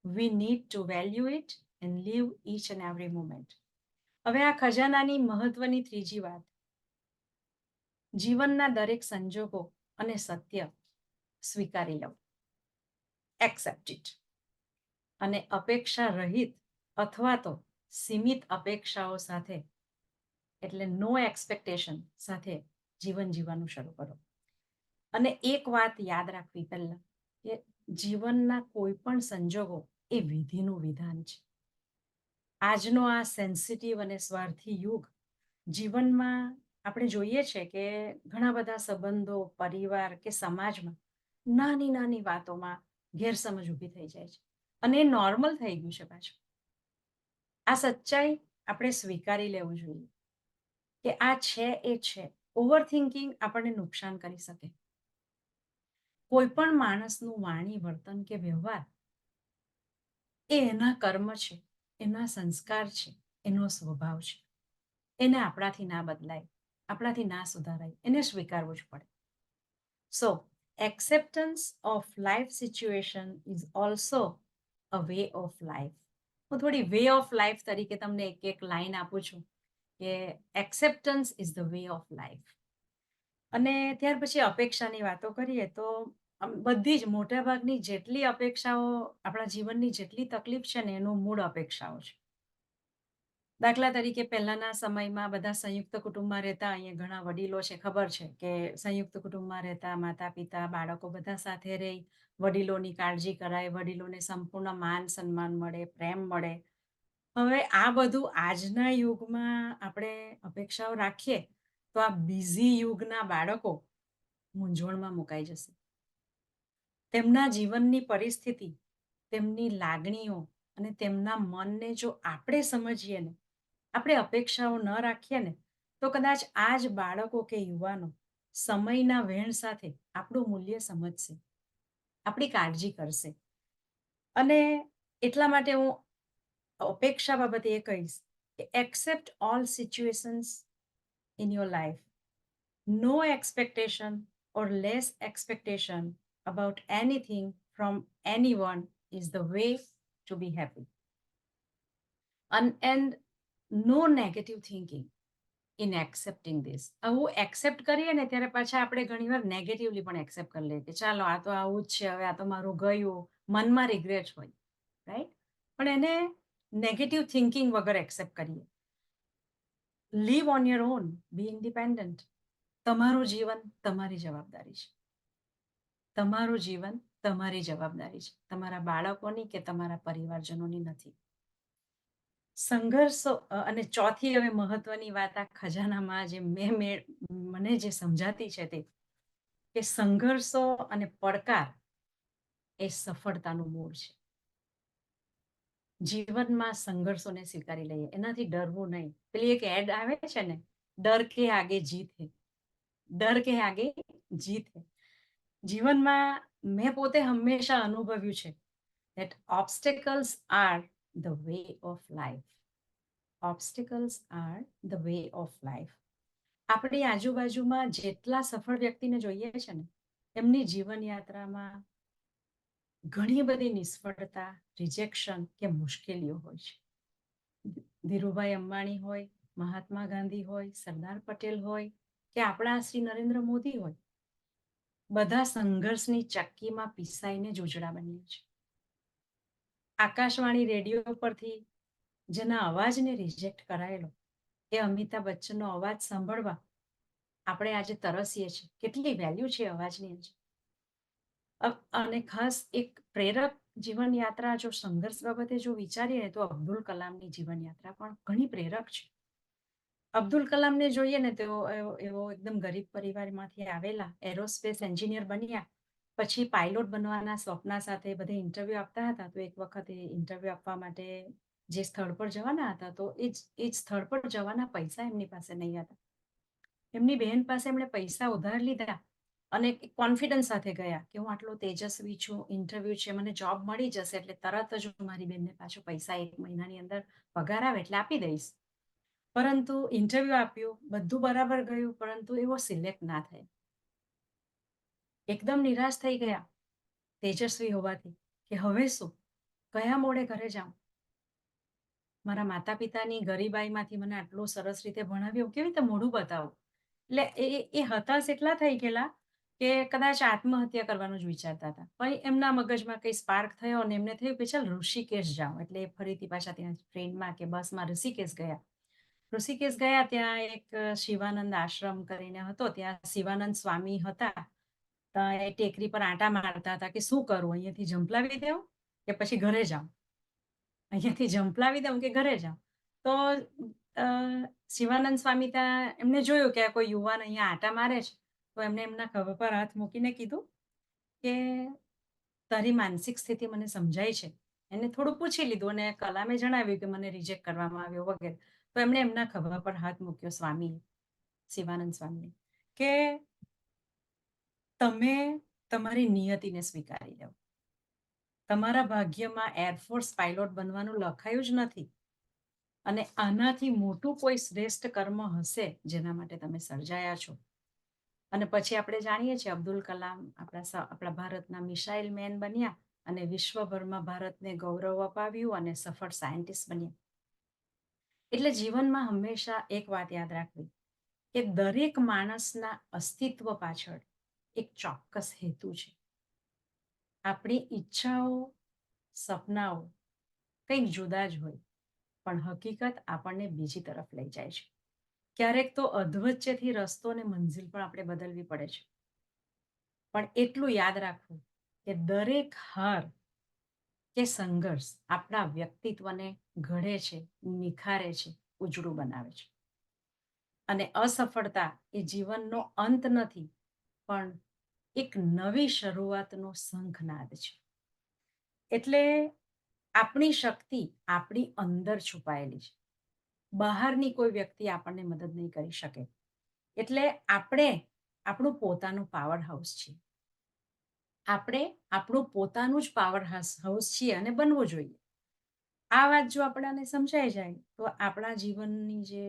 We need to value it and live each and every moment. હવે આ ખજાનાની મહત્વની ત્રીજી વાત, જીવનના દરેક સંજોગો અને સત્ય સ્વીકારી લો, એક્સેપ્ટ ઇટ. અને અપેક્ષા રહિત અથવા તો સીમિત અપેક્ષાઓ સાથે, એટલે નો એક્સપેક્ટેશન સાથે જીવન જીવવાનું શરૂ કરો. અને એક વાત યાદ રાખવી પહેલા કે જીવનના કોઈ પણ સંજોગો એ વિધિનું વિધાન છે. આજનો આ સેન્સિટિવ અને સ્વાર્થી યુગ, જીવનમાં આપણે જોઈએ છે કે ઘણા બધા સંબંધો, પરિવાર કે સમાજમાં નાની નાની વાતોમાં ગેરસમજ ઊભી થઈ જાય છે અને એ નોર્મલ થઈ ગયું છે પાછું. આ સચ્ચાઈ આપણે સ્વીકારી લેવું જોઈએ કે આ છે એ છે. ઓવર થિંકિંગ આપણને નુકસાન કરી શકે. કોઈ પણ માણસનું વાણી, વર્તન કે વ્યવહાર એ એના કર્મ છે, એના સંસ્કાર છે, એનો સ્વભાવ છે. એને આપણાથી ના બદલાય, આપણાથી ના સુધારાય, એને સ્વીકારવું જ પડે. So acceptance of life situation is also a way of life. હું થોડી વે ઓફ લાઈફ તરીકે તમને એક લાઈન આપું છું કે acceptance is the way of life. અને ત્યાર પછી અપેક્ષાની વાતો કરીએ તો બધી જ મોટાભાગની જેટલી અપેક્ષાઓ, આપણા જીવનની જેટલી તકલીફ છે ને એનું મૂળ અપેક્ષાઓ છે. દાખલા તરીકે પહેલાના સમયમાં બધા સંયુક્ત કુટુંબમાં રહેતા. અહીંયા ઘણા વડીલો છે, ખબર છે કે સંયુક્ત કુટુંબમાં રહેતા, માતા પિતા બાળકો બધા સાથે રહી, વડીલોની કાળજી કરાય, વડીલોને સંપૂર્ણ માન સન્માન મળે, પ્રેમ મળે. હવે આ બધું આજના યુગમાં આપણે અપેક્ષાઓ રાખીએ તો આ બિઝી યુગના બાળકો મૂંઝવણમાં મુકાઈ જશે. તેમના જીવનની પરિસ્થિતિ, તેમની લાગણીઓ અને તેમના મનને જો આપણે સમજીએ ને, આપણે અપેક્ષાઓ ન રાખીએ ને, તો કદાચ આ જ બાળકો કે યુવાનો સમયના વહેણ સાથે આપણું મૂલ્ય સમજશે, આપણી કાળજી કરશે. અને એટલા માટે હું અપેક્ષા બાબતે એ કહીશ કે accept all situations in your life. No expectation or less expectation about anything from anyone is the way to be happy. And no negative thinking. In accepting this. આવું એક્સેપ્ટ કરીએ ને ત્યારે પાછા આપણે ઘણીવાર નેગેટિવલી પણ એક્સેપ્ટ કરી લઈએ કે ચાલો આ તો આવું જ છે, હવે આ તો મારું ગયું, મનમાં રિગ્રેટ હોય, રાઈટ? પણ એને નેગેટિવ થિંકિંગ વગર એક્સેપ્ટ કરીએ. Live on your own, be independent. તમારું જીવન તમારી જવાબદારી છે. તમારું જીવન તમારી જવાબદારી છે, તમારા બાળકોની કે તમારા પરિવારજનોની નથી. સંઘર્ષો અને ચોથી હવે મહત્વની વાત આ ખજાનામાં જે મને જે સમજાતી છે તે કે સંઘર્ષો અને પડકાર એ સફળતાનું મૂળ છે. જીવનમાં સંઘર્ષોને સ્વીકારી લઈએ, એનાથી ડરવું નહીં. પેલી એક એડ આવે છે ને, ડર કે આગે જીત હે, ડર કે આગે જીત હે. જીવનમાં મેં પોતે હંમેશા અનુભવ્યું છે that obstacles are the way of life. Obstacles are the way of life. આપણી આજુબાજુમાં જેટલા સફળ વ્યક્તિને જોઈએ છે ને, એમની જીવન યાત્રામાં ઘણી બધી નિષ્ફળતા, રિજેક્શન કે મુશ્કેલીઓ હોય છે. ધીરુભાઈ અંબાણી હોય, મહાત્મા ગાંધી હોય, સરદાર પટેલ હોય કે આપણા શ્રી નરેન્દ્ર મોદી હોય, બધા સંઘર્ષની ચક્કીમાં પીસાઈને જ ઉજળા બન્યા છે. આકાશવાણી રેડિયો પરથી જેના અવાજને રિજેક્ટ કરાયેલો, એ અમિતાભ બચ્ચનનો અવાજ સાંભળવા આપણે આજે તરસીએ છીએ. કેટલી વેલ્યુ છે અવાજની આજે. અને ખાસ એક પ્રેરક જીવન યાત્રા જો સંઘર્ષ બાબતે જો વિચારીએ તો અબ્દુલ કલામની જીવન યાત્રા પણ ઘણી પ્રેરક છે. અબ્દુલ કલામને જોઈએ ને તો એવો એકદમ ગરીબ પરિવારમાંથી આવેલા, એરોસ્પેસ એન્જિનિયર બન્યા, પછી પાયલોટ બનવાના સ્વપ્ન સાથે બધે ઇન્ટરવ્યુ આપતા હતા. તો એક વખત એ ઇન્ટરવ્યુ આપવા માટે જે સ્થળ પર જવાના હતા, તો એ જ સ્થળ પર જવાના પૈસા એમની પાસે નહીં હતા. એમની બહેન પાસે એમણે પૈસા ઉધાર લીધા અને કોન્ફિડન્સ સાથે ગયા કે હું આટલો તેજસ્વી છું, ઇન્ટરવ્યુ છે, મને જોબ મળી જશે એટલે તરત જ હું મારી બહેનને પાછો પૈસા 1 મહિનાની અંદર પગાર આવે એટલે આપી દઈશ. પરંતુ ઇન્ટરવ્યુ આપ્યું, બધું બરાબર ગયું, પરંતુ એવો સિલેક્ટ ના થાય. એકદમ નિરાશ થઈ ગયા તેજસ્વી હોવાથી કે હવે શું, કયા મોડે ઘરે જાઉં? મારા માતા પિતાની ગરીબાઈમાંથી મને આટલું સરસ રીતે ભણાવ્યું, કેવી રીતે મોઢું બતાવું? એટલે એ હતાશ એટલા થઈ ગયેલા કે કદાચ આત્મહત્યા કરવાનું જ વિચારતા હતા. પણ એમના મગજમાં કંઈ સ્પાર્ક થયો અને એમને થયું કે ચાલ ઋષિકેશ જાઉં. એટલે ફરીથી પાછા ત્યાં ટ્રેનમાં કે બસમાં ઋષિકેશ ગયા. ઋષિકેશ ગયા, ત્યાં એક શિવાનંદ આશ્રમ કરીને હતો, ત્યાં શિવાનંદ સ્વામી હતા. એ ટેકરી પર આંટા મારતા હતા કે શું કરું, અહીંયાથી ઝંપલાવી દેવું કે પછી ઘરે જાઉં, અહીંયાથી ઝંપલાવી દઉં કે ઘરે જાઉં. તો શિવાનંદ સ્વામી ત્યાં એમને જોયું કે કોઈ યુવાન અહીંયા આંટા મારે છે, તો એમને એમના ખભા પર હાથ મૂકીને કીધું કે તારી માનસિક સ્થિતિ મને સમજાય છે. એને થોડું પૂછી લીધું અને કલામે જણાવ્યું કે મને રિજેક્ટ કરવામાં આવ્યો વગેરે. તો એમણે એમના ખભા પર હાથ મૂક્યો સ્વામીએ, શિવાનંદ સ્વામીએ, કે તમે તમારી નિયતિને સ્વીકારી લો. તમારા ભાગ્યમાં એરફોર્સ પાયલોટ બનવાનું લખાયું જ નથી અને આનાથી મોટું કોઈ શ્રેષ્ઠ કર્મ હશે જેના માટે તમે સર્જાયા છો. અને પછી આપણે જાણીએ છીએ અબ્દુલ કલામ આપણા ભારતના મિસાઇલ મેન બન્યા અને વિશ્વભરમાં ભારતને ગૌરવ અપાવ્યું અને સફળ સાયન્ટિસ્ટ બન્યા. એટલે જીવનમાં હંમેશા એક વાત યાદ રાખવી કે દરેક માણસના અસ્તિત્વ પાછળ એક ચોક્કસ હેતુ છે. આપણી ઈચ્છાઓ, સપનાઓ કંઈક જુદા જ હોય, પણ હકીકત આપણને બીજી તરફ લઈ જાય છે. ક્યારેક તો અધવચ્ચેથી રસ્તો અને મંજિલ પણ આપણે બદલવી પડે છે. પણ એટલું યાદ રાખવું કે દરેક હાર કે સંઘર્ષ આપણા વ્યક્તિત્વને ઘડે છે, નિખારે છે, ઉજળું બનાવે છે. અને અસફળતા એ જીવનનો અંત નથી, પણ એક નવી શરૂઆતનો શંખનાદ છે. એટલે આપણી શક્તિ આપણી અંદર છુપાયેલી છે. બહારની કોઈ વ્યક્તિ આપણને મદદ નહીં કરી શકે. એટલે આપણે આપણું પોતાનું પાવર હાઉસ છીએ. આપણે આપણું પોતાનું જ પાવર હાઉસ છીએ અને બનવું જોઈએ. આ વાત જો આપણને સમજાઈ જાય તો આપણા જીવનની જે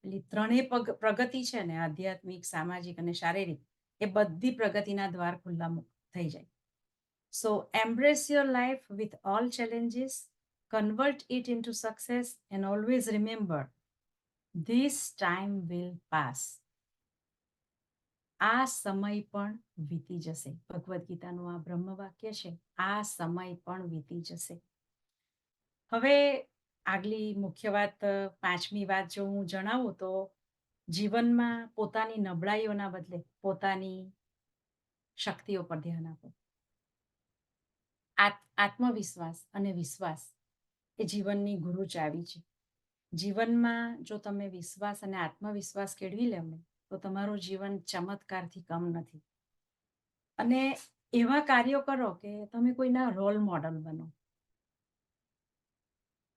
પેલી ત્રણેય પ્રગતિ છે ને, આધ્યાત્મિક, સામાજિક અને શારીરિક, એ બધી પ્રગતિના દ્વાર ખુલ્લા થઈ જાય. સો embrace your life with all challenges, convert it into success and always remember this time will pass. આ સમય પણ વીતી જશે. ભગવદ્ ગીતાનું આ બ્રહ્મ વાક્ય છે, આ સમય પણ વીતી જશે. હવે આગલી મુખ્ય વાત, પાંચમી વાત જો હું જણાવું તો જીવનમાં પોતાની નબળાઈઓના બદલે પોતાની શક્તિઓ પર ધ્યાન આપો. આત્મવિશ્વાસ અને વિશ્વાસ એ જીવનની ગુરુ ચાવી છે. જીવનમાં જો તમે વિશ્વાસ અને આત્મવિશ્વાસ કેળવી લો ને તો તમારું જીવન ચમત્કારથી કમ નથી. અને એવા કાર્યો કરો કે તમે કોઈના રોલ મોડલ બનો.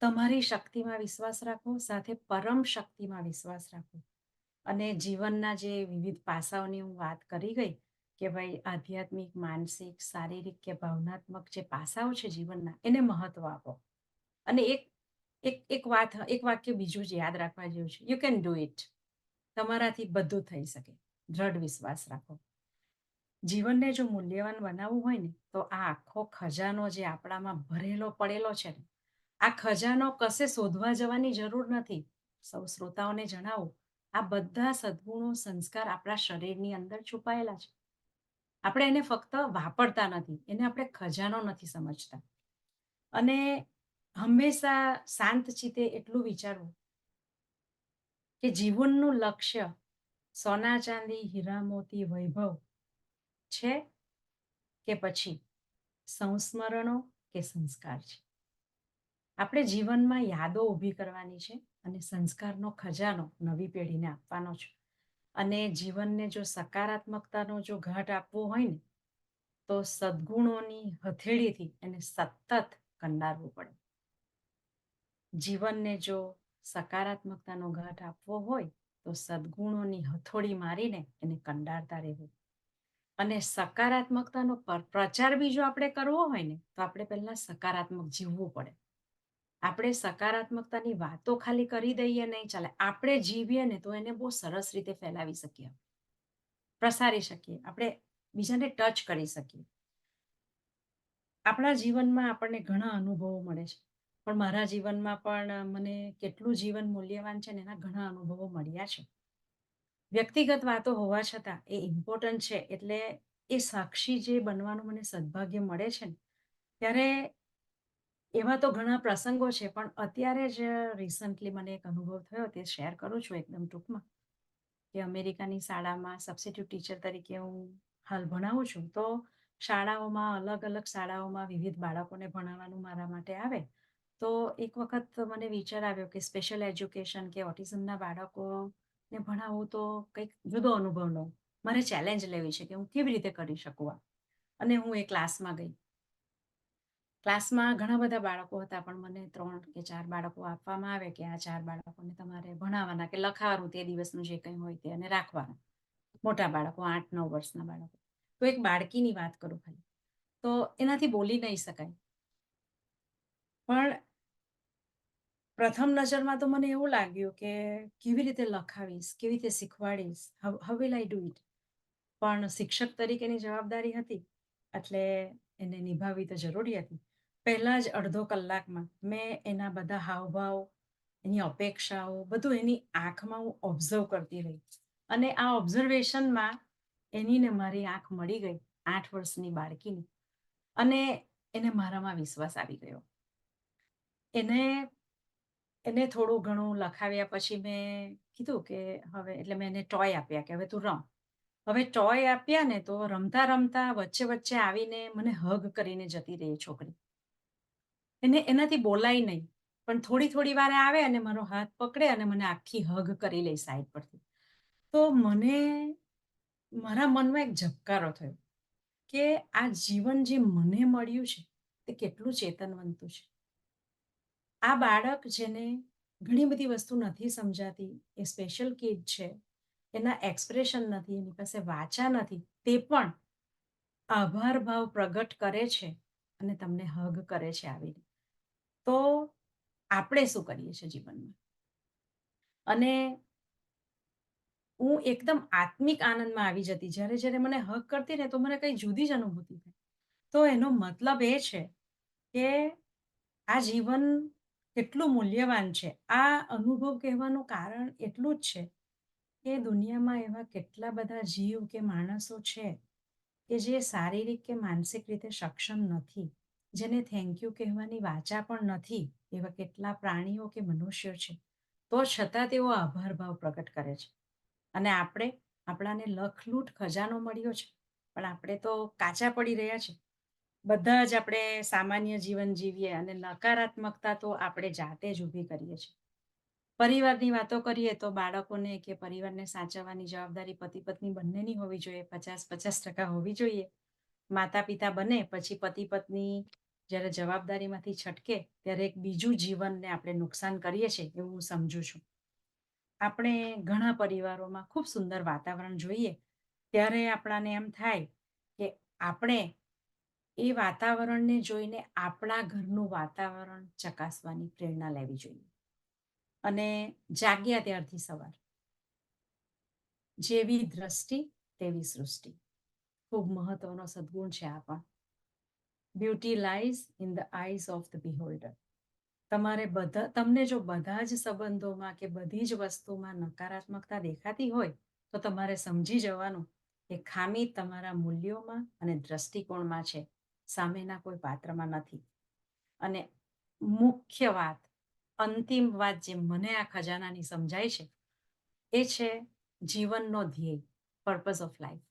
તમારી શક્તિમાં વિશ્વાસ રાખો, સાથે પરમ શક્તિમાં વિશ્વાસ રાખો. અને જીવનના જે વિવિધ પાસાઓની હું વાત કરી ગઈ કે ભાઈ આધ્યાત્મિક, માનસિક, શારીરિક કે ભાવનાત્મક જે પાસાઓ છે જીવનના, એને મહત્વ આપો. અને એક વાક્ય બીજું જ યાદ રાખવા જેવું છે, યુ કેન ડુ ઇટ. તમારાથી બધું થઈ શકે. દ્રઢ વિશ્વાસ રાખો. જીવનને જો મૂલ્યવાન બનાવવું હોય ને તો આ આખો ખજાનો જે આપણામાં ભરેલો પડેલો છે ને, આ ખજાનો કશે શોધવા જવાની જરૂર નથી. સૌ શ્રોતાઓને જણાવું, આ બધા સદ્ગુણો, સંસ્કાર આપણા શરીરની અંદર છુપાયેલા છે. આપણે એને ફક્ત વાપરતા નથી, એને આપણે ખજાનો નથી સમજતા. અને હંમેશા શાંત ચિત્તે એટલું વિચારવું કે જીવનનું લક્ષ્ય સોના ચાંદી, હીરા મોતી, વૈભવ છે કે પછી સંસ્મરણો કે સંસ્કાર છે. આપણે જીવનમાં યાદો ઊભી કરવાની છે અને સંસ્કારનો ખજાનો નવી પેઢીને આપવાનો છે. અને જીવનને જો સકારાત્મકતાનો જો ઘાટ આપવો હોય ને તો સદ્ગુણોની હથેળીથી એને સતત કંડારવું પડે. જીવનને જો સકારાત્મકતાનો ઘાટ આપવો હોય તો સદ્ગુણોની હથોડી મારીને એને કંડારતા રહેવું. અને સકારાત્મકતાનો પ્રચાર બી જો આપણે કરવો હોય ને તો આપણે પહેલા સકારાત્મક જીવવું પડે. આપણે સકારાત્મકતાની વાતો ખાલી કરી દઈએ નહીં ચાલે. આપણે જીવીએ ને તો એને બહુ સરસ રીતે ફેલાવી શકીએ, પ્રસારી શકીએ, આપણે બીજાને ટચ કરી શકીએ. આપણા જીવનમાં આપણને ઘણા અનુભવો મળે છે, પણ મારા જીવનમાં પણ મને કેટલું જીવન મૂલ્યવાન છે ને એના ઘણા અનુભવો મળ્યા છે. વ્યક્તિગત વાતો હોવા છતાં એ ઇમ્પોર્ટન્ટ છે, એટલે એ સાક્ષી જે બનવાનું મને સદભાગ્ય મળે છે ને, ત્યારે એવા તો ઘણા પ્રસંગો છે, પણ અત્યારે જ રિસન્ટલી મને એક અનુભવ થયો, તે શેર કરું છું એકદમ ટૂંકમાં. કે અમેરિકાની શાળામાં સબસ્ટિટ્યૂટ ટીચર તરીકે હું હાલ ભણાવું છું. તો શાળાઓમાં, અલગ અલગ શાળાઓમાં વિવિધ બાળકોને ભણાવવાનું મારા માટે આવે. તો એક વખત મને વિચાર આવ્યો કે સ્પેશિયલ એજ્યુકેશન કે ઓટિઝમના બાળકોને ભણાવવું તો કંઈક જુદો અનુભવ લઉં. મારે ચેલેન્જ લેવી છે કે હું કેવી રીતે કરી શકું આ. અને હું એ ક્લાસમાં ગઈ. ક્લાસમાં ઘણા બધા બાળકો હતા, પણ મને 3 કે 4 બાળકો આપવામાં આવે કે આ 4 બાળકોને તમારે ભણાવવાના કે લખાવાનું તે દિવસનું જે કંઈ હોય તે અને રાખવાના. મોટા બાળકો, 8-9 વર્ષના બાળકો. તો એક બાળકીની વાત કરું ખાલી, તો એનાથી બોલી નહીં શકાય, પણ પ્રથમ નજરમાં તો મને એવું લાગ્યું કે કેવી રીતે લખાવીશ, કેવી રીતે શીખવાડીશ, how will I do it. પણ શિક્ષક તરીકેની જવાબદારી હતી એટલે એને નિભાવવી તો જરૂરી હતી. પહેલા જ અડધો કલાકમાં મેં એના બધા હાવભાવ, એની અપેક્ષાઓ, બધું એની આંખમાં હું ઓબ્ઝર્વ કરતી રહી. અને આ ઓબ્ઝર્વેશનમાં એની ને મારી આંખ મળી ગઈ, 8 વર્ષની બાળકીની. અને એને મારામાં વિશ્વાસ આવી ગયો. એને થોડું ઘણું લખાવ્યા પછી મેં કીધું કે હવે, એટલે મેં એને ટોય આપ્યા કે હવે તું રમ. હવે ટોય આપ્યા ને તો રમતા રમતા વચ્ચે વચ્ચે આવીને મને હગ કરીને જતી રહી છોકરી. એનાથી બોલાય નહીં, પણ થોડી થોડી વારે આવે અને મારો હાથ પકડે અને મને આખી હગ કરી લે સાઈડ પરથી. તો મને મારા મનમાં એક ઝબકારો થયો કે આ જીવન જે મને મળ્યું છે તે કેટલું ચેતનવંતું છે. આ બાળક જેને ઘણી બધી વસ્તુ નથી સમજાતી, એ સ્પેશિયલ કિડ છે, એના એક્સપ્રેશન નથી, એની પાસે વાચા નથી, તે પણ આભાર ભાવ પ્રગટ કરે છે અને તમને હગ કરે છે આવીને. તો આપણે શું કરીએ છીએ જીવનમાં? અને હું એકદમ આત્મિક આનંદમાં આવી જતી. જ્યારે જ્યારે મને હગ કરતી ને તો મને કંઈ જુદી જ અનુભૂતિ થાય. તો એનો મતલબ એ છે કે આ જીવન કેટલું મૂલ્યવાન છે. આ અનુભવ કહેવાનું કારણ એટલું જ છે કે દુનિયામાં એવા કેટલા બધા જીવ કે માણસો છે કે જે શારીરિક કે માનસિક રીતે સક્ષમ નથી, જેને થેન્ક યુ કહેવાની વાચા પણ નથી. એવા કેટલા પ્રાણીઓ કે મનુષ્યો છે, તો છતાં તેઓ આભાર ભાવ પ્રગટ કરે છે. અને આપણાને લખલૂટ ખજાનો મળ્યો છે, પણ આપણે તો કાચા પડી રહ્યા છે. બધા જ આપણે સામાન્ય જીવન જીવીએ અને નકારાત્મકતા તો આપણે જાતે જ ઊભી કરીએ છીએ. પરિવારની વાતો કરીએ તો બાળકોને કે પરિવારને સાચવવાની જવાબદારી પતિ પત્ની બંનેની હોવી જોઈએ, 50-50% હોવી જોઈએ. માતા પિતા બને પછી પતિ પત્ની જ્યારે જવાબદારીમાંથી છટકે ત્યારે એક બીજું જીવનને આપણે નુકસાન કરીએ છીએ એવું હું સમજુ છું. આપણે ઘણા પરિવારોમાં ખૂબ સુંદર વાતાવરણ જોઈએ ત્યારે આપણાને એમ થાય કે આપણે એ વાતાવરણને જોઈને આપણા ઘરનું વાતાવરણ ચકાસવાની પ્રેરણા લેવી જોઈએ. અને જાગ્યા ત્યારથી સવાર, જેવી દ્રષ્ટિ તેવી સૃષ્ટિ, ખૂબ મહત્વનો સદગુણ છે આ પણ. Beauty lies in the eyes of the beholder. તમને જો બધા જ સંબંધોમાં કે બધી જ વસ્તુમાં નકારાત્મકતા દેખાતી હોય તો તમારે સમજી જવાનું કે ખામી તમારા મૂલ્યોમાં અને દ્રષ્ટિકોણમાં છે, સામેના કોઈ પાત્રમાં નથી. અને મુખ્ય વાત, અંતિમ વાત જે મને આ ખજાનાની સમજાય છે એ છે જીવનનો ધ્યેય, પર્પઝ ઓફ લાઈફ.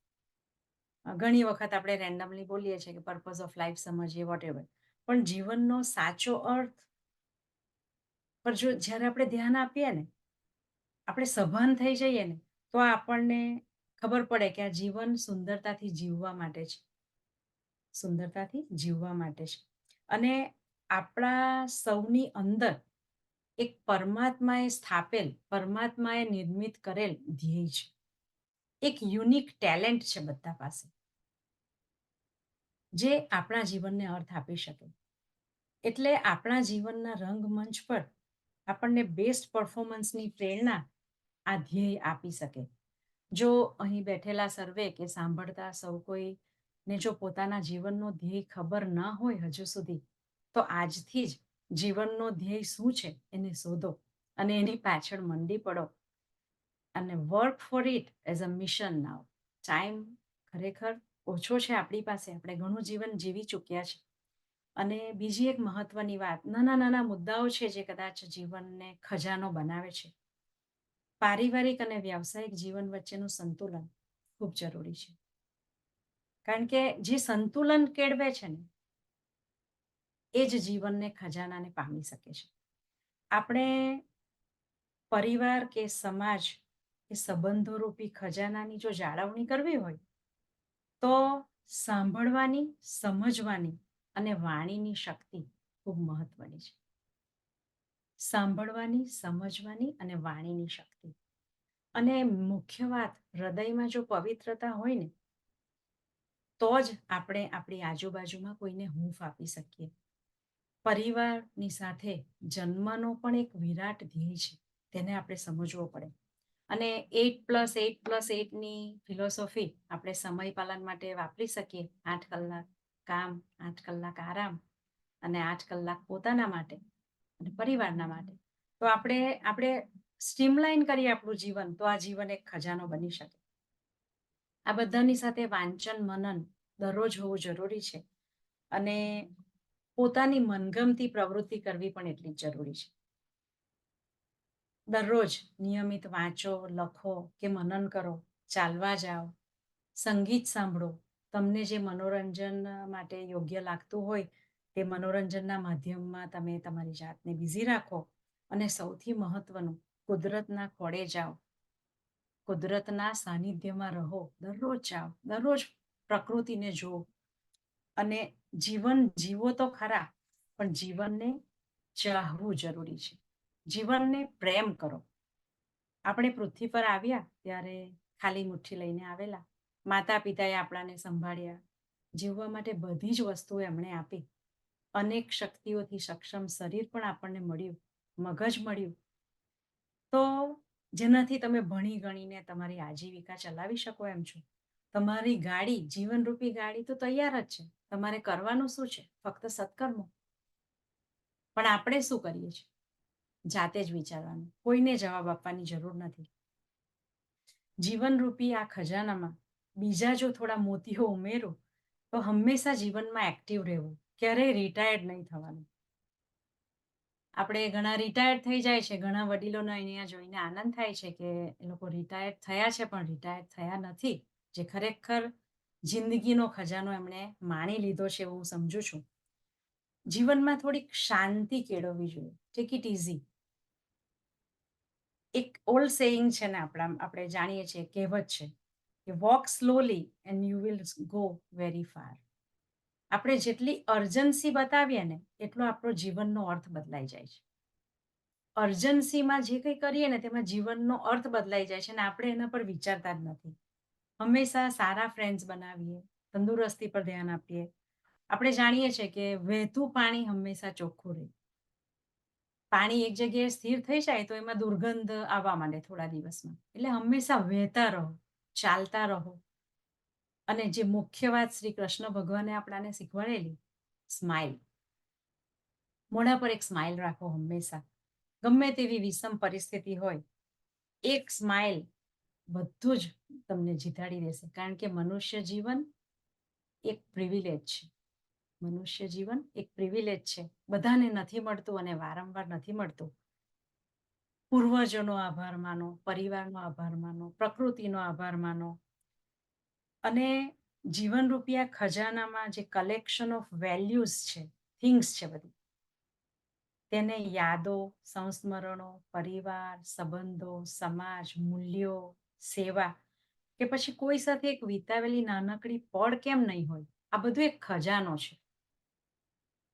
ઘણી વખત આપણે રેન્ડમલી બોલીએ છીએ કે પર્પઝ ઓફ લાઈફ સમજીએ વોટેવર, પણ જીવનનો સાચો અર્થ પર જો જ્યારે આપણે ધ્યાન આપીએ ને, આપણે સભાન થઈ જઈએ ને, તો આપણને ખબર પડે કે આ જીવન સુંદરતાથી જીવવા માટે છે, સુંદરતાથી જીવવા માટે છે. અને આપણા સૌની અંદર એક પરમાત્માએ સ્થાપેલ, પરમાત્માએ નિર્મિત કરેલ ધ્યેય છે. એક યુનિક ટેલેન્ટ છે બધા પાસે, જે આપણા જીવનને અર્થ આપી શકે. એટલે આપણા જીવનના રંગમંચ પર આપણને બેસ્ટ પરફોર્મન્સની પ્રેરણા આ ધ્યેય આપી શકે. જો અહીં બેઠેલા સર્વે કે સાંભળતા સૌ કોઈને જો પોતાના જીવનનો ધ્યેય ખબર ન હોય હજુ સુધી, તો આજથી જ જીવનનો ધ્યેય શું છે એને શોધો અને એની પાછળ મંડી પડો અને work four it as a mission now. Time ખરેખર ઓછો છે આપણી પાસે, આપણે ઘણું જીવન જીવી ચૂક્યા છે. અને બીજી એક મહત્વની વાત, નાના નાના મુદ્દાઓ છે જે કદાચ જીવનને ખજાનો બનાવે છે. પારિવારિક અને વ્યાવસાયિક જીવન વચ્ચેનું સંતુલન ખૂબ જરૂરી છે. કારણ કે જે સંતુલન કેળવે છે ને, એ જ જીવનને ખજાનાને પામી શકે છે. આપણે પરિવાર કે સમાજ કે સંબંધો રૂપી ખજાનાની જો જાળવણી કરવી હોય તો સાંભળવાની, સમજવાની અને વાણીની શક્તિ ખૂબ મહત્વની છે. સાંભળવાની, સમજવાની અને વાણીની શક્તિ. અને મુખ્ય વાત, હૃદયમાં જો પવિત્રતા હોય ને, તો જ આપણે આપણી આજુબાજુમાં કોઈને હૂંફ આપી શકીએ. પરિવારની સાથે જન્મનો પણ એક વિરાટ ધ્યેય છે, તેને આપણે સમજવો પડે. અને 8+8+8ની ફિલોસોફી આપણે સમય પાલન માટે વાપરી શકીએ. 8 કલાક કામ, 8 કલાક આરામ અને 8 કલાક પોતાના માટે અને પરિવારના માટે. તો આપણે સ્ટ્રીમલાઈન કરીએ આપણું જીવન, તો આ જીવન એક ખજાનો બની શકે. આ બધાની સાથે વાંચન, મનન દરરોજ હોવું જરૂરી છે. અને પોતાની મનગમતી પ્રવૃત્તિ કરવી પણ એટલી જ જરૂરી છે. દરરોજ નિયમિત વાંચો, લખો કે મનન કરો, ચાલવા જાઓ, સંગીત સાંભળો, તમને જે મનોરંજન માટે યોગ્ય લાગતું હોય તે મનોરંજનના માધ્યમમાં તમે તમારી જાતને બિઝી રાખો. અને સૌથી મહત્વનું, કુદરતના ખોળે જાઓ, કુદરતના સાનિધ્યમાં રહો, દરરોજ જાઓ, દરરોજ પ્રકૃતિને જુઓ. અને જીવન જીવો તો ખરા, પણ જીવનને ચાહવું જરૂરી છે. જીવનને પ્રેમ કરો. આપણે પૃથ્વી પર આવ્યા ત્યારે ખાલી મુઠ્ઠી લઈને આવેલા. માતા પિતાએ આપણાને સંભાળ્યા, જીવવા માટે બધી જ વસ્તુઓ એમણે આપી. અનેક શક્તિઓથી સક્ષમ શરીર પણ આપણને મળ્યું, મગજ મળ્યું, તો જેનાથી તમે ભણી ગણીને તમારી આજીવિકા ચલાવી શકો એમ છો. તમારી ગાડી, જીવનરૂપી ગાડી તો તૈયાર જ છે. તમારે કરવાનું શું છે? ફક્ત સત્કર્મો. પણ આપણે શું કરીએ છીએ? જાતે જ વિચારવાનું, કોઈને જવાબ આપવાની જરૂર નથી. જીવનરૂપી આ ખજાનામાં બીજા જો થોડા મોતીઓ ઉમેરો તો હંમેશા જીવનમાં એક્ટિવ રહેવું, ક્યારેય રિટાયર્ડ નહીં થવાનું. આપણે ઘણા રિટાયર્ડ થઈ જાય છે, ઘણા વડીલોને અહીંયા જોઈને આનંદ થાય છે કે એ લોકો રિટાયર્ડ થયા છે પણ રિટાયર્ડ થયા નથી, જે ખરેખર જિંદગીનો ખજાનો એમણે માણી લીધો છે એવું સમજુ છું. જીવનમાં થોડીક શાંતિ કેળવવી જોઈએ. Take it easy. એક ઓલ્ડ સેઇંગ છે ને, આપણે જાણીએ છીએ, કહેવત છે કે walk slowly and you will go very far. આપણે જેટલી અર્જન્સી બતાવીએ ને એટલો આપણો જીવનનો અર્થ બદલાઈ જાય છે. અર્જન્સીમાં જે કંઈ કરીએ ને તેમાં જીવનનો અર્થ બદલાઈ જાય છે અને આપણે એના પર વિચારતા જ નથી. હંમેશા સારા ફ્રેન્ડ્સ બનાવીએ, તંદુરસ્તી પર ધ્યાન આપીએ. આપણે જાણીએ છીએ કે વહેતું પાણી હંમેશા ચોખ્ખું રહે. પાણી એક જગ્યાએ સ્થિર થઈ જાય તો એમાં દુર્ગંધ આવવા માંડે થોડા દિવસમાં. એટલે હંમેશા વહેતા રહો, ચાલતા રહો. અને જે મુખ્ય વાત શ્રી કૃષ્ણ ભગવાને આપણાને શીખવાડેલી, સ્માઇલ. મોઢા પર એક સ્માઇલ રાખો હંમેશા. ગમે તેવી વિષમ પરિસ્થિતિ હોય, એક સ્માઇલ બધું જ તમને જીતાડી દેશે. કારણ કે મનુષ્ય જીવન એક પ્રિવિલેજ છે. મનુષ્ય જીવન એક પ્રિવિલેજ છે. બધાને નથી મળતું અને વારંવાર નથી મળતું. પૂર્વજોનો આભાર માનો, પરિવારનો આભાર માનો, પ્રકૃતિનો આભાર માનો. અને જીવનરૂપી આ ખજાનામાં જે કલેક્શન ઓફ વેલ્યુઝ છે, થિંગ્સ છે બધી, તેને યાદો, સંસ્મરણો, પરિવાર, સંબંધો, સમાજ, મૂલ્યો, સેવા કે પછી કોઈ સાથે એક વિતાવેલી નાનકડી પળ કેમ નહીં હોય, આ બધું એક ખજાનો છે.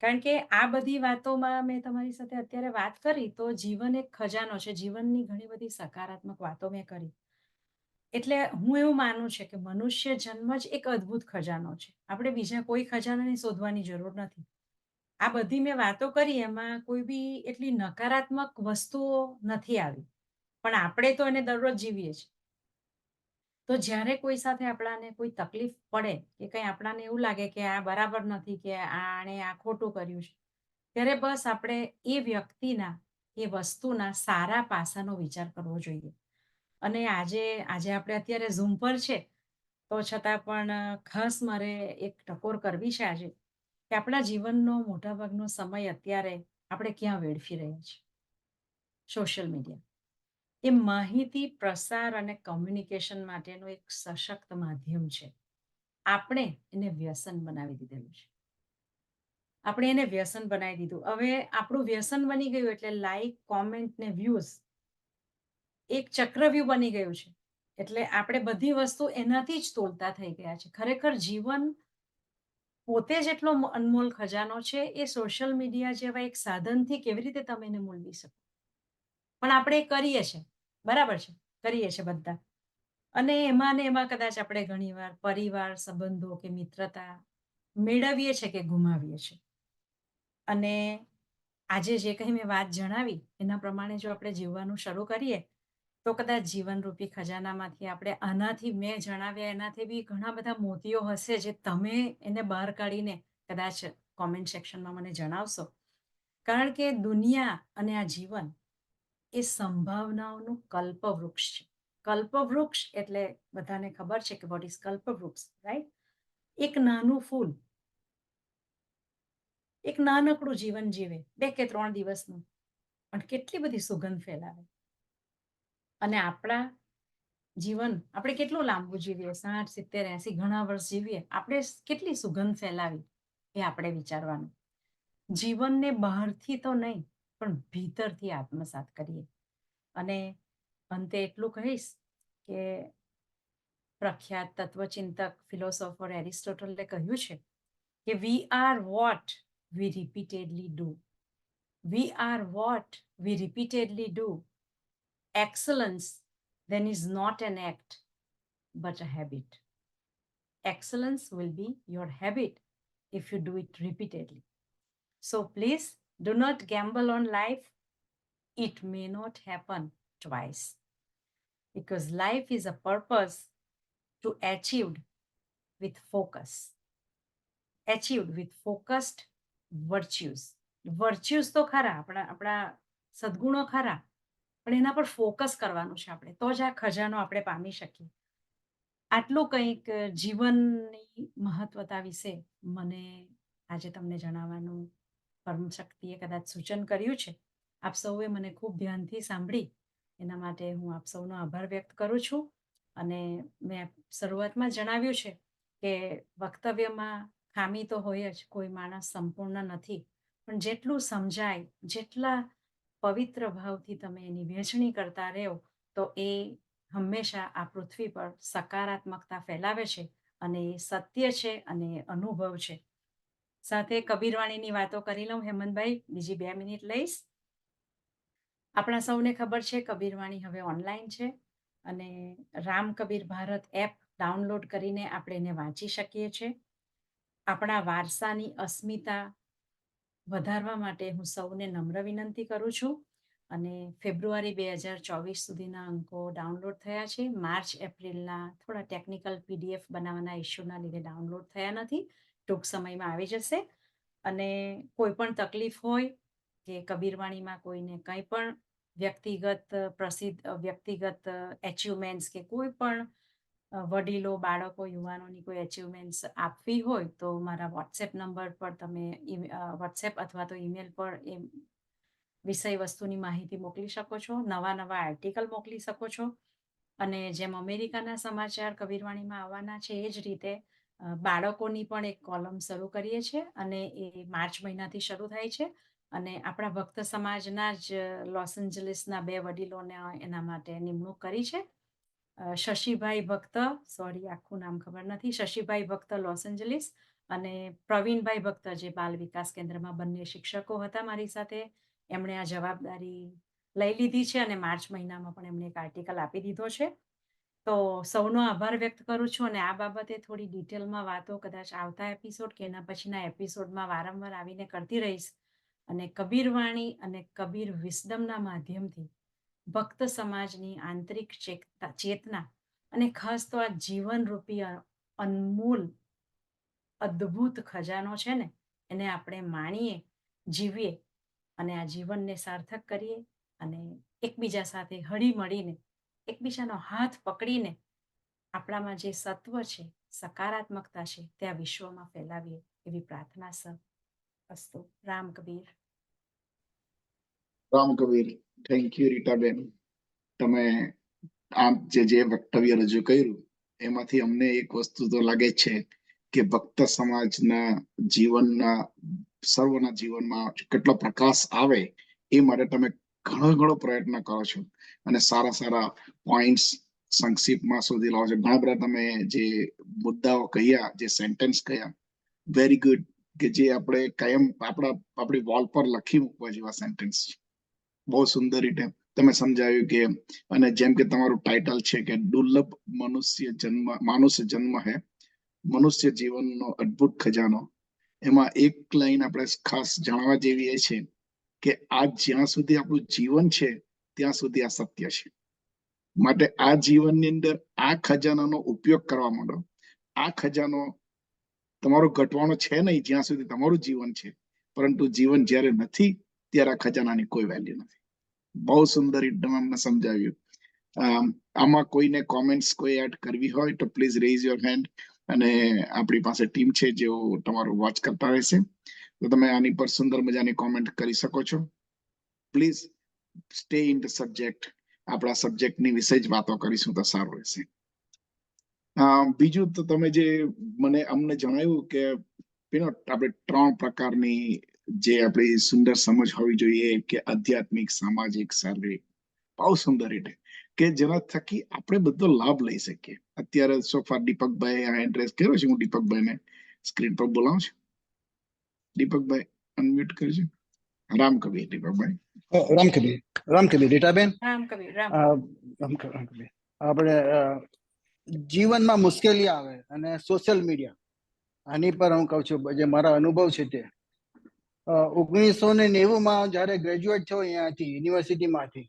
કારણ કે આ બધી વાતોમાં મેં તમારી સાથે અત્યારે વાત કરી તો જીવન એક ખજાનો છે. જીવનની ઘણી બધી સકારાત્મક વાતો મેં કરી. એટલે હું એવું માનું છે કે મનુષ્ય જન્મ જ એક અદ્ભુત ખજાનો છે. આપણે બીજા કોઈ ખજાનાની શોધવાની જરૂર નથી. આ બધી મેં વાતો કરી એમાં કોઈ બી એટલી નકારાત્મક વસ્તુઓ નથી આવી, પણ આપણે તો એને દરરોજ જીવીએ છીએ. તો જ્યારે કોઈ સાથે આપણાને કોઈ તકલીફ પડે કે કંઈ આપણાને એવું લાગે કે આ બરાબર નથી, કે આણે આ ખોટું કર્યું છે, ત્યારે બસ આપણે એ વ્યક્તિના, એ વસ્તુના સારા પાસાનો વિચાર કરવો જોઈએ. અને આજે આપણે અત્યારે ઝૂમ પર છે તો છતાં પણ ખાસ મારે એક ટકોર કરવી છે આજે, કે આપણા જીવનનો મોટાભાગનો સમય અત્યારે આપણે ક્યાં વેડફી રહ્યા છીએ? Social media. એ માહિતી પ્રસાર અને કમ્યુનિકેશન માટેનું એક સશક્ત માધ્યમ છે. આપણે એને વ્યસન બનાવી દીધેલું છે. આપણે એને વ્યસન બનાવી દીધું. હવે આપણું વ્યસન બની ગયું એટલે લાઈક, કોમેન્ટ ને વ્યૂઝ એક ચક્રવ્યૂહ બની ગયું છે. એટલે આપણે બધી વસ્તુ એનાથી જ તોલતા થઈ ગયા છે. ખરેખર જીવન પોતે જ એટલો અનમોલ ખજાનો છે. એ સોશિયલ મીડિયા જેવા એક સાધનથી કેવી રીતે તમે એને મૂલવી શકો? પણ આપણે એ કરીએ છીએ, બરાબર છે, કરીએ છીએ બધા. અને એમાં ને એમાં કદાચ આપણે ઘણીવાર પરિવાર, સંબંધો કે મિત્રતા મેળવીએ છીએ કે ગુમાવીએ છીએ. અને આજે જે કંઈ મેં વાત જણાવી એના પ્રમાણે જો આપણે જીવવાનું શરૂ કરીએ તો કદાચ જીવનરૂપી ખજાનામાંથી આપણે આનાથી મેં જણાવ્યા એનાથી બી ઘણા બધા મોતીઓ હશે જે તમે એને બહાર કાઢીને કદાચ કોમેન્ટ સેક્શનમાં મને જણાવશો. કારણ કે દુનિયા અને આ જીવન એ સંભાવનાઓનું કલ્પવૃક્ષ છે. કલ્પવૃક્ષ એટલે બધાને ખબર છે કે વોટ ઇઝ કલ્પવૃક્ષ, રાઈટ? એક નાનું ફૂલ એક નાનકડું જીવન જીવે, 2 કે 3 દિવસનું, પણ કેટલી બધી સુગંધ ફેલાવે. અને આપણા જીવન આપણે કેટલું લાંબુ જીવીએ, 60, 70, 80 ઘણા વર્ષ જીવીએ, આપણે કેટલી સુગંધ ફેલાવી એ આપણે વિચારવાનું. જીવનને બહારથી તો નહીં પણ ભીતરથી આત્મસાત કરીએ. અને અંતે એટલું કહીશ કે પ્રખ્યાત તત્વચિંતક ફિલોસોફર એરિસ્ટોટલે કહ્યું છે કે we are what we repeatedly do. We are what we repeatedly do. Excellence then is not an act but a habit. Excellence will be your habit if you do it repeatedly. So please do not gamble on life. It may not happen twice. Because life is a purpose to achieved with focus. Achieved with focused virtues. Virtues તો ખરા આપણા સદગુણો ખરા, પણ એના પર ફોકસ કરવાનું છે આપણે, તો જ આ ખજાનો આપણે પામી શકીએ. આટલું કંઈક જીવનની મહત્વતા વિશે મને આજે તમને જણાવવાનું પરમ શક્તિએ કદાચ સૂચન કર્યું છે. આપ સૌએ મને ખૂબ ધ્યાનથી સાંભળી એના માટે હું આપ સૌનો આભાર વ્યક્ત કરું છું. અને મેં શરૂઆતમાં જણાવ્યું છે કે વક્તવ્યમાં ખામી તો હોય જ, કોઈ માણસ સંપૂર્ણ નથી, પણ જેટલું સમજાય, જેટલા પવિત્ર ભાવથી તમે એની વહેંચણી કરતા રહો, તો એ હંમેશા આ પૃથ્વી પર સકારાત્મકતા ફેલાવે છે, અને એ સત્ય છે અને એ અનુભવ છે. સાથે કબીરવાણીની વાતો કરી લઉં હેમંતભાઈ, બીજી 2 મિનિટ લઈશ. આપણા સૌને ખબર છે કબીરવાણી હવે ઓનલાઈન છે, અને રામ કબીર ભારત એપ ડાઉનલોડ કરીને આપણે એને વાંચી શકીએ છીએ. આપણા વારસાની અસ્મિતા વધારવા માટે હું સૌને નમ્ર વિનંતી કરું છું. અને ફેબ્રુઆરી 2024 સુધીના અંકો ડાઉનલોડ થયા છે. માર્ચ એપ્રિલના થોડા ટેકનિકલ PDF બનાવવાના ઇસ્યુના લીધે ડાઉનલોડ થયા નથી, ટૂંક સમયમાં આવી જશે. અને કોઈ પણ તકલીફ હોય કે કબીરવાણીમાં કોઈને કંઈ પણ વ્યક્તિગત એચિવમેન્ટ્સ કે કોઈ પણ વડીલો, બાળકો, યુવાનોની કોઈ એચિવમેન્ટ્સ આપવી હોય, તો મારા વોટ્સએપ નંબર પર તમે વોટ્સએપ અથવા તો ઈમેલ પર એ વિષય વસ્તુની માહિતી મોકલી શકો છો, નવા આર્ટિકલ મોકલી શકો છો. અને જેમ અમેરિકાના સમાચાર કબીરવાણીમાં આવવાના છે, એ જ રીતે બાળકોની પણ એક કોલમ શરૂ કરીએ છીએ, અને એ માર્ચ મહિનાથી શરૂ થાય છે. અને આપણા ભક્ત સમાજના જ લોસ એન્જલિસના 2 વડીલોને એના માટે નિમણૂક કરી છે. શશીભાઈ ભક્ત, સોરી આખું નામ ખબર નથી, શશીભાઈ ભક્ત લોસ એન્જલિસ, અને પ્રવીણભાઈ ભક્ત જે બાલ વિકાસ કેન્દ્રમાં બંને શિક્ષકો હતા મારી સાથે, એમણે આ જવાબદારી લઈ લીધી છે, અને માર્ચ મહિનામાં પણ એમણે એક આર્ટિકલ આપી દીધો છે. તો સૌનો આભાર વ્યક્ત કરું છું. અને આ બાબતે થોડી ડિટેલમાં વાતો કદાચ આવતા એપિસોડ કે એના પછીના એપિસોડમાં વારંવાર આવીને કરતી રહીશ. અને કબીરવાણી અને કબીર વિસ્ડમના માધ્યમથી ભક્ત સમાજની આંતરિક ચેતના, અને ખાસ તો આ જીવનરૂપી અનમોલ અદ્ભુત ખજાનો છે ને, એને આપણે માણીએ, જીવીએ, અને આ જીવનને સાર્થક કરીએ, અને એકબીજા સાથે હળી મળીને, એકબીજાનો હાથ પકડીને આપણામાં જે સત્વ છે, સકારાત્મકતા છે, તે આ વિશ્વમાં ફેલાવીએ, એવી પ્રાર્થના સર. અસ્તુ. રામ કબીર. રામ કબીર. Thank you Ritaben. તમે આમ જે વક્તવ્ય રજૂ કર્યું એમાંથી અમને એક વસ્તુ તો લાગે છે કે ભક્ત સમાજના જીવનના, સર્વના જીવનમાં કેટલો પ્રકાશ આવે એ માટે તમે ઘણો પ્રયત્ન કરો છો, અને સારા પોઈન્ટ્સ સંક્ષિપ્તમાં શોધી લાવો છો. ઘણા બધા તમે જે મુદ્દાઓ કહ્યા, જે સેન્ટેન્સ કહ્યા, વેરી ગુડ, કે જે આપણે કાયમ આપણી વોલ પર લખી મૂકવા જેવા સેન્ટેન્સ છે. બહુ સુંદર રીતે તમે સમજાવ્યું કે, અને જેમ કે તમારું ટાઇટલ છે કે દુર્લભ માનુષ્ય જન્મ હે, મનુષ્ય જીવનનો અદ્ભુત ખજાનો. એમાં એક લાઈન આપણે ખાસ જાણવા જેવી એ છે કે આ જ્યાં સુધી આપણું જીવન છે ત્યાં સુધી આ સત્ય છે. માટે આ જીવનની અંદર આ ખજાનાનો ઉપયોગ કરવા માંડો. આ ખજાનો તમારો ઘટવાનો છે નહીં જ્યાં સુધી તમારું જીવન છે, પરંતુ જીવન જ્યારે નથી ત્યારે આ ખજાનાની કોઈ વેલ્યુ નથી. બહુ સુંદર રીતે અમને સમજાવ્યું. આમાં કોઈને કોમેન્ટ્સ કોઈ એડ કરવી હોય તો પ્લીઝ રેઝ યોર હેન્ડ, અને આપણી પાસે ટીમ છે જેઓ તમારું વોચ કરતા રહેશે, તો તમે આની પર સુંદર મજાની કોમેન્ટ કરી શકો છો. Please stay in the subject. આપણા સબ્જેક્ટની વિશે જ વાતો કરીશું તો સારું રહેશે. બીજું તો તમે જે અમને જણાવ્યું કે આપણે 3 પ્રકારની જે આપણી સુંદર સમજ હોવી જોઈએ, કે આધ્યાત્મિક, સામાજિક, શારીરિક. બહુ સુંદર રીતે કે જેના થકી આપણે બધો લાભ લઈ શકીએ. અત્યારે સોફા દીપકભાઈ આ એડ્રેસ કર્યો છે, હું દીપકભાઈને સ્ક્રીન પર બોલાવું છું. દીપકભાઈ અનમ્યુટ કરજો. રામ કબીર દીપકભાઈ. રામ કબીર રીટાબેન. રામ કબીર. આપણે જીવનમાં મુશ્કેલી આવે અને સોશિયલ મીડિયા, આની પર હું કહું છું જે મારા અનુભવ છે તે 1990માં જયારે ગ્રેજ્યુએટ થયો અહીંયાથી યુનિવર્સિટીમાંથી,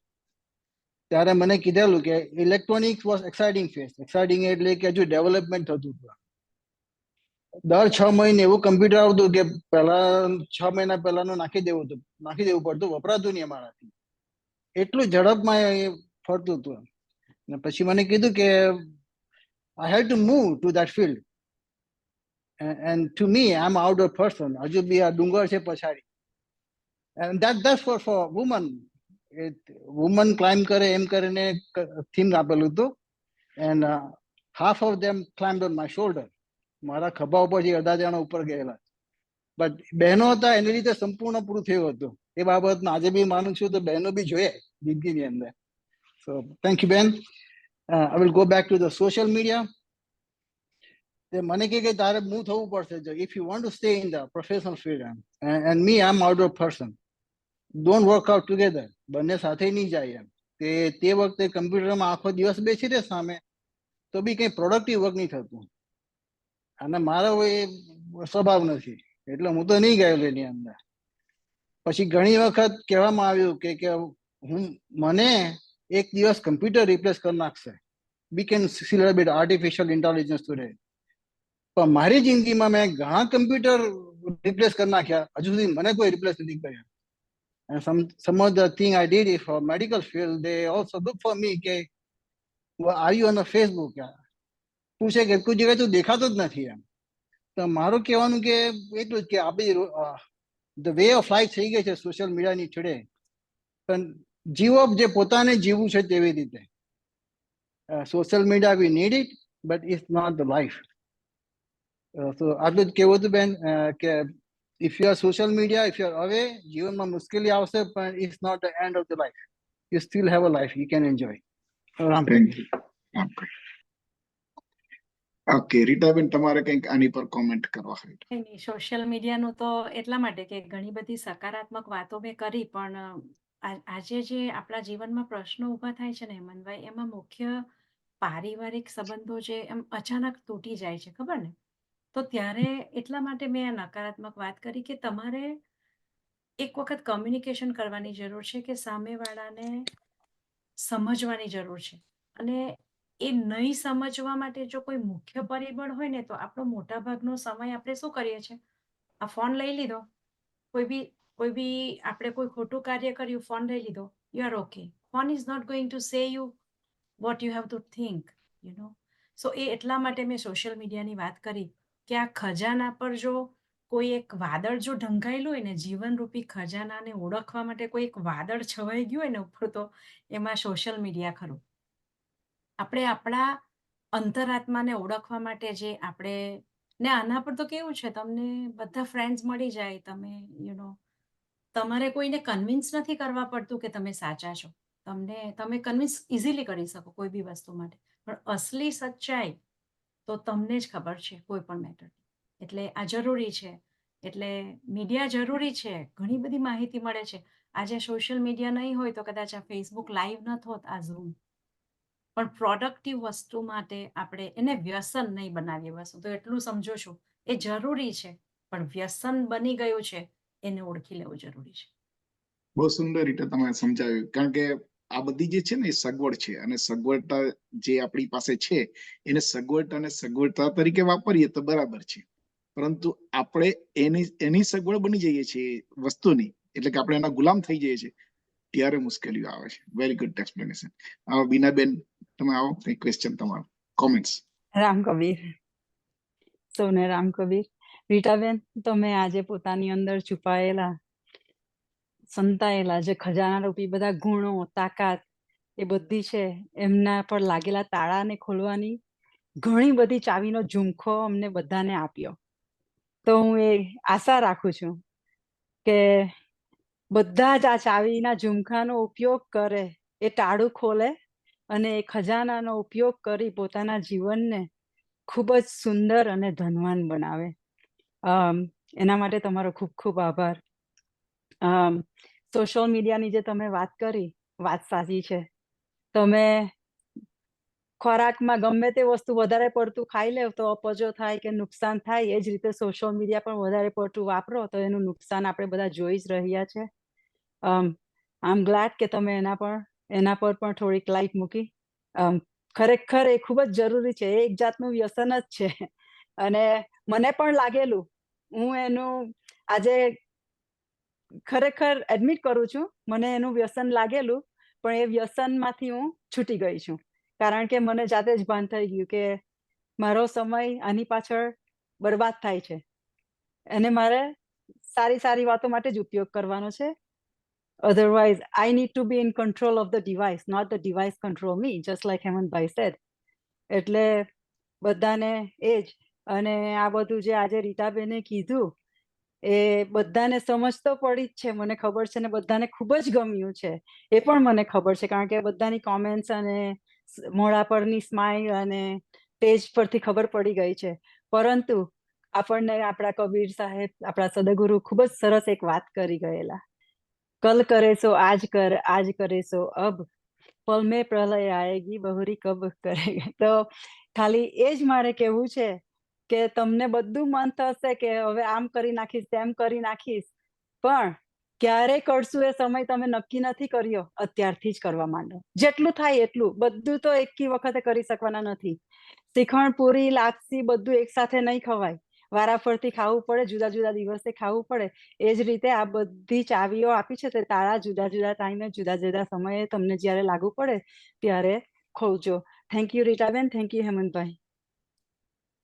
ત્યારે મને કીધેલું કે electronics was exciting phase. Exciting એટલે કે હજુ ડેવલપમેન્ટ થતું હતું. દર 6 મહિને એવું કમ્પ્યુટર આવતું કે પહેલા 6 મહિના પહેલાનું નાખી દેવું પડતું, વપરાતું નહીં અમારાથી. એટલું ઝડપમાં એ ફરતું હતું. અને પછી મને કીધું કે I had to move to that field, and to me I am outdoor person. હજુ બી આ ડુંગર છે પછાડી, and that's for women. Woman climb કરે એમ કરીને થીમ આપેલું હતું, and half of them climbed on my shoulder. મારા ખભા ઉપર જે અડધા જણા ઉપર ગયેલા, બટ બહેનો હતા એની રીતે સંપૂર્ણ પૂરું થયું હતું. એ બાબતમાં આજે બી માનું છું તો બહેનો બી જોઈએ જિંદગીની અંદર. સો થેન્ક યુ બેન. I will go back to the social media. તે મને કે તારે મૂવ થવું પડશે if you want to stay in the professional field, and me I'm outdoor person, don't work out together. બંને સાથે નહીં જાય એમ. તે વખતે કમ્પ્યુટરમાં આખો દિવસ બેસી રહે સામે તો બી કંઈ પ્રોડક્ટિવ વર્ક નહીં થતું, અને મારો એ સ્વભાવ નથી એટલે હું તો નહીં ગયેલો એની અંદર. પછી ઘણી વખત કહેવામાં આવ્યું કે મને એક દિવસ કમ્પ્યુટર રિપ્લેસ કરી નાખશે. we can see a little bit artificial intelligence today. પણ મારી જિંદગીમાં મેં ઘણા કમ્પ્યુટર રિપ્લેસ કરી નાખ્યા, હજુ સુધી મને કોઈ રિપ્લેસ નથી કર્યા. And some of the thing I did for medical field, they also look for me કે are you on the Facebook? પૂછે કે કોઈ જગ્યાએ તું દેખાતો જ નથી એમ. તો મારું કહેવાનું કે એટલું જ કે આપણી ધ વે ઓફ લાઈફ થઈ ગઈ છે સોશિયલ મીડિયાની ટુડે. પણ જીવો જે પોતાને જીવવું છે તેવી રીતે. Social media we need it, but it's not the life. તો આટલું જ કહેવું હતું બેન કે if you are social media, if you are away, જીવનમાં મુશ્કેલી આવશે પણ it's not the end of the life. You still have a life, you can enjoy. Thank you. Okay Ritaben, તમારે કંઈક આની પર કોમેન્ટ કરવા હોય? સોશિયલ મીડિયાનું તો એટલા માટે કે ઘણી બધી સકારાત્મક વાતો મેં કરી, પણ આજે જે આપણા જીવનમાં પ્રશ્નો ઊભા થાય છે ને હેમંતભાઈ, એમાં મુખ્ય પારિવારિક સંબંધો જે એમ અચાનક તૂટી જાય છે, ખબર ને? તો ત્યારે એટલા માટે મેં આ નકારાત્મક વાત કરી કે તમારે એક વખત કમ્યુનિકેશન કરવાની જરૂર છે, કે સામેવાળાને સમજવાની જરૂર છે. અને એ નહીં સમજવા માટે જો કોઈ મુખ્ય પરિબળ હોય ને, તો આપણો મોટા ભાગનો સમય આપણે શું કરીએ છીએ, આ ફોન લઈ લીધો, કોઈ બી આપણે કોઈ ખોટું કાર્ય કર્યું, ફોન લઈ લીધો, you are okay. Phone is not going to say you what you have to think, you know. So એ એટલા માટે મેં સોશિયલ મીડિયાની વાત કરી કે આ ખજાના પર જો કોઈ એક વાદળ જો ઢંકાયેલું હોય ને, જીવનરૂપી ખજાનાને ઓળખવા માટે કોઈ એક વાદળ છવાઈ ગયું હોય ને ઉપર, તો એમાં સોશિયલ મીડિયા ખરું. આપણે આપણા અંતરાત્માને ઓળખવા માટે જે આપણે ને આના પર તો કેવું છે, તમને બધા ફ્રેન્ડ્સ મળી જાય, તમે તમારે કોઈને કન્વિન્સ નથી કરવા પડતું કે તમે સાચા છો. તમે કન્વિન્સ ઇઝીલી કરી શકો કોઈ બી વસ્તુ માટે, પણ અસલી સચ્ચાઈ તો તમને જ ખબર છે કોઈ પણ મેટર. એટલે આ જરૂરી છે. એટલે મીડિયા જરૂરી છે, ઘણી બધી માહિતી મળે છે. આજે સોશિયલ મીડિયા નહીં હોય તો કદાચ આ ફેસબુક લાઈવ ન થોત, આ ઝૂમ. પણ પ્રોડક્ટિવ વસ્તુ માટે આપણે એને વ્યસન નહીં બનાવીએ. વસ્તુ તો એટલું સમજો છું, એ જરૂરી છે, પણ વ્યસન બની ગયું છે એને ઓળખી લેવું જરૂરી છે. બહુ સુંદર રીતે તમે સમજાવ્યું. કારણ કે આ બધી જે છે ને એ સગવડ છે, અને સગવડતા જે આપણી પાસે છે એને સગવડતા અને સગવડતા તરીકે વાપરીએ તો બરાબર છે, પરંતુ આપણે એની સગવડ બની જઈએ છીએ વસ્તુની, એટલે કે આપણે એના ગુલામ થઈ જઈએ છીએ, ત્યારે મુશ્કેલીઓ આવે છે. Very good explanation. બીનાબેન, તમે આવો, કઈ ક્વેશ્ચન, તમારો કોમેન્ટ્સ? રામ કબીર, સૌને રામ કબીર. રીટાબેન, તમે આજે પોતાની અંદર છુપાયેલા સંતાયેલા જે ખજાના રૂપી બધા ગુણો, તાકાત એ બધી છે, એમના પર લાગેલા તાળાને ખોલવાની ઘણી બધી ચાવીનો ઝુમખો અમને બધાને આપ્યો. તો હું એ આશા રાખું છું કે બધા જ આ ચાવીના ઝુમખાનો ઉપયોગ કરે, એ તાળું ખોલે અને એ ખજાનાનો ઉપયોગ કરી પોતાના જીવનને ખૂબ જ સુંદર અને ધનવાન બનાવે. એના માટે તમારો ખૂબ ખૂબ આભાર. સોશિયલ મીડિયાની જે તમે વાત કરી, વાત સાચી છે. તમે ખોરાકમાં ગમે તે વસ્તુ વધારે પડતું ખાઈ લેવ તો અપચો થાય કે નુકસાન થાય. એ જ રીતે સોશિયલ મીડિયા પણ વધારે પડતું વાપરો તો એનું નુકસાન આપણે બધા જોઈ જ રહ્યા છે. આઈ એમ ગ્લેડ કે તમે એના પર પણ થોડીક લાઈટ મૂકી. ખરેખર એ ખૂબ જ જરૂરી છે. એ એક જાતનું વ્યસન જ છે, અને મને પણ લાગેલું. હું એનું આજે ખરેખર એડમિટ કરું છું, મને એનું વ્યસન લાગેલું. પણ એ વ્યસનમાંથી હું છૂટી ગઈ છું, કારણ કે મને જાતે જ ભાન થઈ ગયું કે મારો સમય આની પાછળ બરબાદ થાય છે અને મારે સારી સારી વાતો માટે જ ઉપયોગ કરવાનો છે. Otherwise, I need to be in control of the device, not the device control me, just like Hemantbhai said. એટલે બધાને એ જ. અને આ બધું જે આજે રીટાબેને કીધું એ બધાને સમજ તો પડી જ છે, મને ખબર છે, ને બધાને ખૂબ જ ગમ્યું છે એ પણ મને ખબર છે, કારણ કે બધાની કોમેન્ટ્સ અને મોઢા પરની સ્માઈલ અને પેજ પરથી ખબર પડી ગઈ છે. પરંતુ આપણને આપણા કબીર સાહેબ, આપણા સદગુરુ ખૂબ જ સરસ એક વાત કરી ગયેલા, કલ કરે સો આજ કર, આજ કરે સો અબ, પલ મેં પ્રલય આએગી બહુરી કબ કરેગા. તો ખાલી એ જ મારે કહેવું છે કે તમને બધું મન થશે કે હવે આમ કરી નાખીશ, તેમ કરી નાખીશ, પણ ક્યારે કરશું એ સમય તમે નક્કી નથી કર્યો, અત્યારથી જ કરવા માંડો. જેટલું થાય એટલું, બધું તો એકી વખતે કરી શકવાના નથી. શ્રીખંડ, પૂરી, લાપસી બધું એકસાથે નહીં ખવાય, વારાફરતી ખાવું પડે, જુદા જુદા દિવસે ખાવું પડે. એ જ રીતે આ બધી ચાવીઓ આપી છે તે તારા જુદા જુદા ટાઈમે, જુદા જુદા સમયે તમને જ્યારે લાગુ પડે ત્યારે ખોલજો. Thank you Ritaben, thank you Hemantbhai.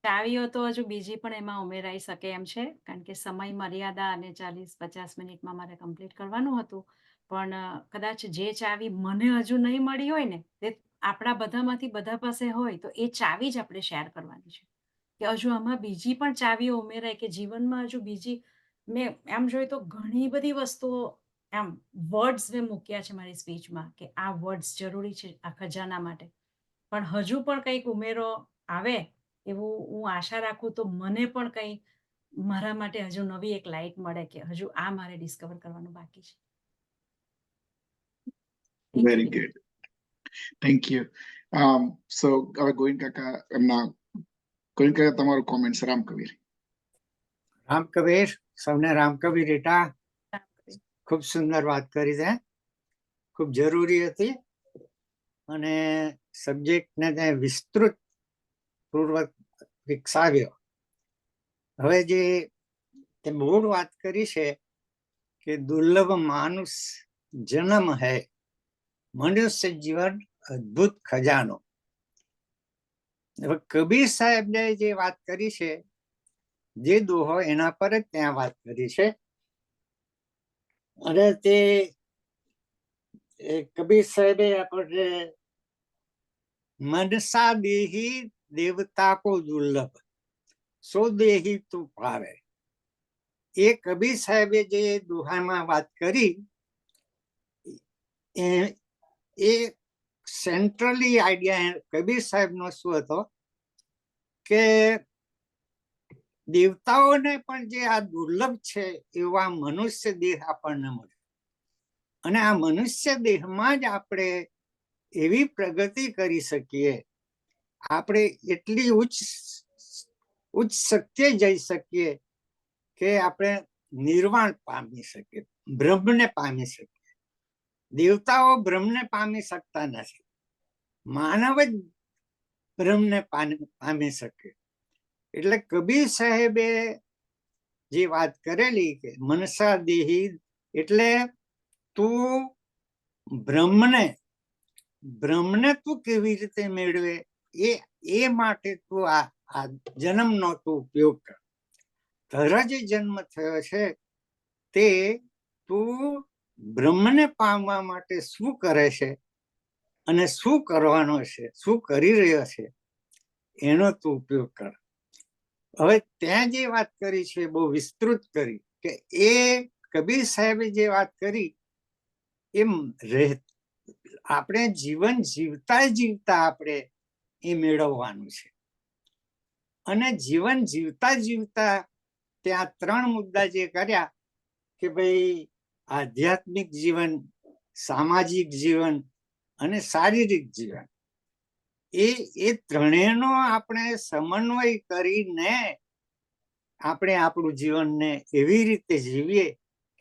ચાવીઓ તો હજુ બીજી પણ એમાં ઉમેરાઈ શકે એમ છે, કારણ કે સમય મર્યાદા અને 40-50 મિનિટમાં મારે કમ્પ્લીટ કરવાનું હતું. પણ કદાચ જે ચાવી મને હજુ નહીં મળી હોય ને, તે આપણા બધામાંથી બધા પાસે હોય, તો એ ચાવી જ આપણે શેર કરવાની છે કે હજુ આમાં બીજી પણ ચાવીઓ ઉમેરાય કે જીવનમાં હજુ બીજી. મેં એમ જોયું તો ઘણી બધી વસ્તુઓ, એમ વર્ડ્સ મેં મૂક્યા છે મારી સ્પીચમાં કે આ વર્ડ્સ જરૂરી છે આ ખજાના માટે, પણ હજુ પણ કંઈક ઉમેરો આવે એવું હું આશા રાખું, તો મને પણ કંઈ મારા માટે હજુ નવી એક લાઇટ મળે કે હજુ આ મારે ડિસ્કવર કરવાનું બાકી છે. Very good, thank you. So હવે ગોવિંદ કાકા એમના, ગોવિંદ કાકા તમારું કોમેન્ટ્સ. રામકબીર. રામકબીર, સૌને રામકબીર. રીટા, ખૂબ સુંદર વાત કરી છે, ખૂબ જરૂરી હતી અને સબ્જેક્ટને તે વિસ્તૃત પૂર્વક વિકસાવ્યો. હવે જે તે મૂળ વાત કરી છે કે દુર્લભ માનુષ જન્મ હૈ, મનુષ્ય જીવન અદ્ભુત ખજાનો. હવે કબીર સાહેબને જે વાત કરી છે, જે દોહો એના પર જ ત્યાં વાત કરી છે. અને તે કબીર સાહેબે આપણે મનસા દેહી દેવતા કો દુર્લભ, સો દેહી તું પાવે. એ કબીર સાહેબે જે દોહામાં વાત કરી એ સેન્ટ્રલી આઈડિયા કબીર સાહેબનો શું હતો કે દેવતાઓને પણ જે આ દુર્લભ છે એવા મનુષ્ય દેહ આપણને મળે, અને આ મનુષ્ય દેહમાં જ આપણે એવી પ્રગતિ કરી શકીએ, આપણે એટલી ઉચ્ચ શક્તિએ જઈ શકીએ કે આપણે નિર્વાણ પામી શકીએ, બ્રહ્મને પામી શકીએ. દેવતાઓ બ્રહ્મને પામી શકતા નથી, માનવ જ બ્રહ્મને પામી શકે. એટલે કબીર સાહેબે જે વાત કરેલી કે મનસા દેહી, એટલે તું બ્રહ્મને તું કેવી રીતે મેળવે એ માટે તું આ જન્મનો તું ઉપયોગ કર. તારા જે જન્મ થયો છે તે તું બ્રહ્મને પામવા માટે શું કરે છે અને શું કરવાનો છે, શું કરી રહ્યો છે, એનો તું ઉપયોગ કર. હવે ત્યાં જે વાત કરી છે બહુ વિસ્તૃત કરી કે એ કબીર સાહેબે જે વાત કરી એમ આપણે જીવન જીવતા જીવતા આપણે એ મેળવવાનું છે. અને જીવન જીવતા જીવતા ત્યાં 3 મુદ્દા જે કર્યા કે ભાઈ આધ્યાત્મિક જીવન, સામાજિક જીવન અને શારીરિક જીવન, એ ત્રણેયનો આપણે સમન્વય કરીને આપણે આપણું જીવનને એવી રીતે જીવીએ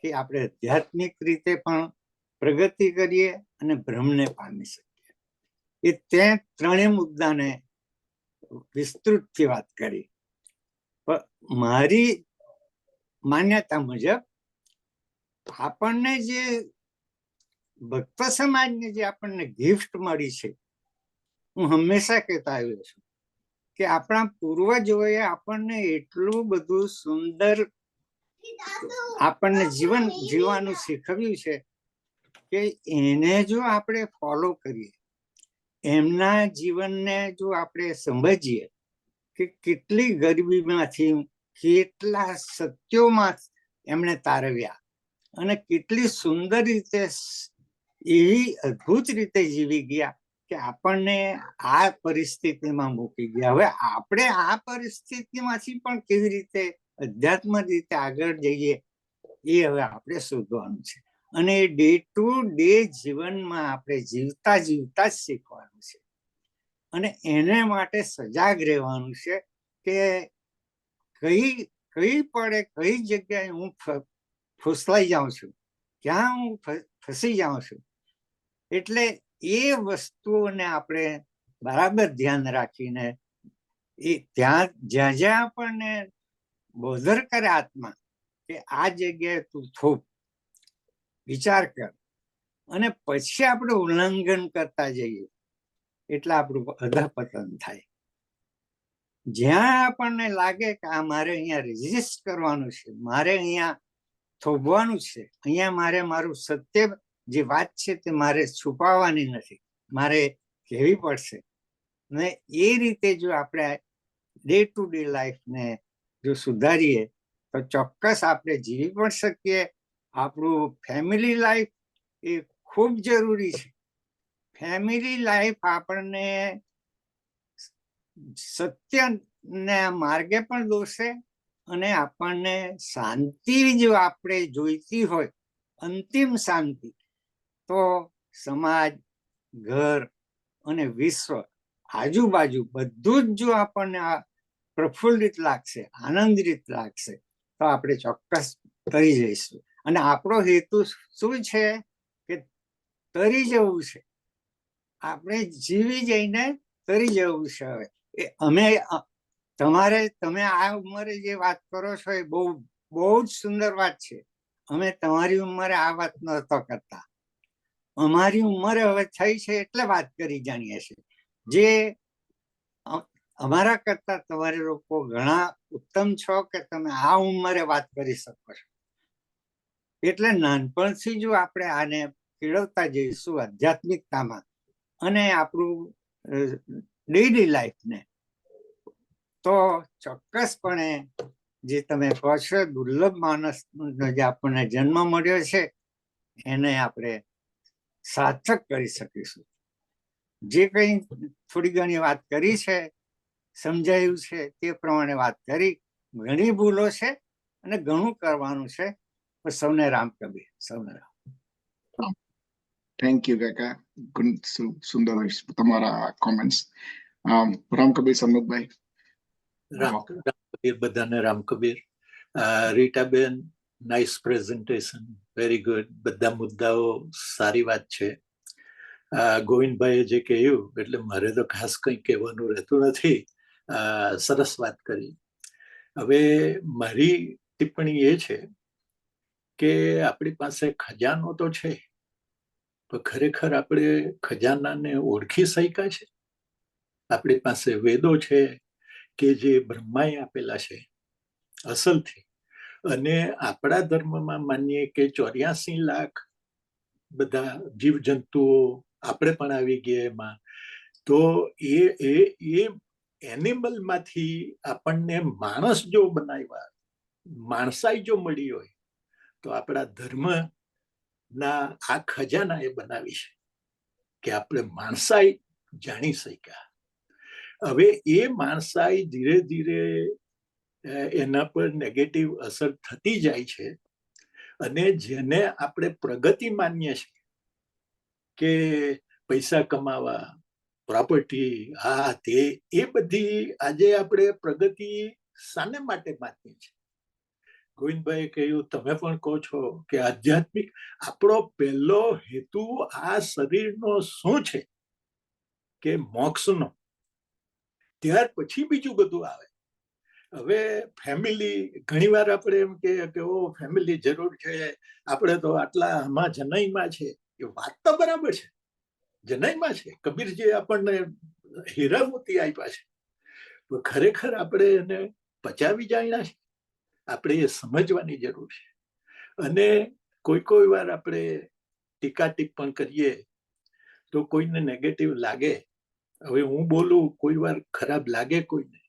કે આપણે આધ્યાત્મિક રીતે પણ પ્રગતિ કરીએ અને બ્રહ્મને પામી શકીએ. એ ત્યાં 3 મુદ્દાને વિસ્તૃતથી વાત કરી. મારી માન્યતા મુજબ આપણને જે ભક્ત સમાજને જે આપણને ગિફ્ટ મળી છે, હું હંમેશા કહેતા આવ્યો છું કે આપણા પૂર્વજોએ આપણને એટલું બધું સુંદર આપણને જીવન જીવવાનું શીખવ્યું છે કે એને જો આપણે ફોલો કરીએ, એમના જીવનને જો આપણે સમજીએ કે કેટલી ગરીબીમાંથી કેટલા સત્યોમાં એમણે તારવ્યા અને કેટલી સુંદર રીતે એવી અદ્ભુત રીતે જીવી ગયા કે આપણને આ પરિસ્થિતિમાં મૂકી ગયા. હવે આપણે આ પરિસ્થિતિમાંથી પણ કેવી રીતે અધ્યાત્મ રીતે આગળ જઈએ એ હવે આપણે શોધવાનું છે. અને ડે ટુ ડે જીવનમાં આપણે જીવતા જીવતા જ શીખવાનું છે અને એને માટે સજાગ રહેવાનું છે કે કઈ પડે કઈ જગ્યાએ હું ફૂસલાઈ જાઉં છું, ક્યાં હું ફસી જાઉં છું. એટલે એ વસ્તુઓને આપણે બરાબર ધ્યાન રાખીને એ જ્યાં જ્યાં આપણને બોધર કરે આત્મા કે આ જગ્યાએ તું થોપ, વિચાર કર, અને પછી આપણે ઉલ્લંઘન કરતા જઈએ એટલે આપણું અધઃપતન થાય. જ્યાં આપણને લાગે કે આ મારે અહીંયા રેઝિસ્ટ કરવાનું છે, મારે અહીંયા થોભવાનું છે, અહીંયા મારે મારું સત્ય જે વાત છે તે મારે છુપાવવાની નથી, મારે કહેવી પડશે. ને એ રીતે જો આપણે ડે ટુ ડે લાઈફને જો સુધારીએ તો ચોક્કસ આપણે જીવી પણ શકીએ. આપણું ફેમિલી લાઈફ એ ખૂબ જરૂરી છે. ફેમિલી લાઈફ આપણને સત્યના માર્ગે પણ દોરશે અને આપણને શાંતિ જો આપણે જોઈતી હોય, અંતિમ શાંતિ, તો સમાજ, ઘર અને વિશ્વ, આજુબાજુ બધું જ જો આપણને પ્રફુલ્લિત લાગશે, આનંદિત લાગશે તો આપણે ચોક્કસ તરી જઈશું. અને આપણો હેતુ શું છે કે તરી જવું છે. આપણે જીવી જઈને તરી જવું છે. હવે અમે તમે આ ઉંમરે જે વાત કરો છો એ બહુ જ સુંદર વાત છે. અમે તમારી ઉંમરે આ વાત નહોતો કરતા. અમારી ઉંમરે હવે થઈ છે એટલે વાત કરી જાણીએ છીએ. જે અમારા કરતા તમારે લોકો ઘણા ઉત્તમ છો કે તમે આ ઉંમરે વાત કરી શકો છો. એટલે નાનપણથી જો આપણે આને કેળવતા જઈશું આધ્યાત્મિકતામાં અને આપણું ડેઈલી લાઈફને, તો ચોક્કસપણે જે તમે કહો છો દુર્લભ માણસનો જે આપણને જન્મ મળ્યો છે એને આપણે સાર્થક કરી શકીશું. જે કંઈ થોડી ઘણી વાત કરી છે, સમજાયું છે તે પ્રમાણે વાત કરી. ઘણી ભૂલો છે અને ઘણું કરવાનું છે. સૌને રામ કબીર. સૌને રામ. થેન્ક યુ કાકા. સુંદર તમારા કોમેન્ટ્સ. રામ કબીર સન્મુખભાઈ. રામ કબીર, બધાને Ram Kabir. Ritaben, nice presentation, very good. બધા મુદ્દાઓ સારી વાત છે. ગોવિંદભાઈએ જે કહ્યું એટલે મારે તો ખાસ કંઈ કહેવાનું રહેતું નથી. સરસ વાત કરી. હવે મારી ટિપ્પણી એ છે કે આપણી પાસે ખજાનો તો છે, પણ ખરેખર આપણે ખજાનાને ઓળખી શક્યા છે? આપણી પાસે વેદો છે કે જે બ્રહ્માએ આપેલા છે અસલથી, અને આપણા ધર્મમાં માનીએ કે 84 લાખ બધા જીવજંતુઓ આપણે પણ આવી ગયા એમાં, તો એ એનિમલમાંથી આપણને માણસ જો બનાવ્યા, માણસાઈ જો મળી હોય તો આપણા ધર્મના આ ખજાના એ બનાવી છે કે આપણે માણસાઈ જાણી શક્યા. હવે એ માણસાઈ ધીરે ધીરે એના પર નેગેટિવ અસર થતી જાય છે, અને જેને આપણે પ્રગતિ માનીએ છીએ કે પૈસા કમાવા, પ્રોપર્ટી, આ તે, એ બધી આજે આપણે પ્રગતિ શાને માટે માનીએ છીએ? ગોવિંદભાઈએ કહ્યું, તમે પણ કહો છો કે આધ્યાત્મિક આપણો પહેલો હેતુ આ શરીરનો શું છે કે મોક્ષનો, ત્યાર પછી બીજું બધું આવે. હવે ફેમિલી, ઘણી વાર આપણે એમ કે ઓ ફેમિલી જરૂર છે, આપણે તો આટલા આમાં જનઈમાં છે. એ વાત તો બરાબર છે, જનાઈમાં છે. કબીરજી આપણને હીરા મોતી આપ્યા છે, તો ખરેખર આપણે એને પચાવી જાણ્યા છે. આપણે એ સમજવાની જરૂર છે. અને કોઈ વાર આપણે ટીકા ટિપ્પણ કરીએ તો કોઈને નેગેટિવ લાગે. હવે હું બોલું, કોઈ વાર ખરાબ લાગે કોઈને,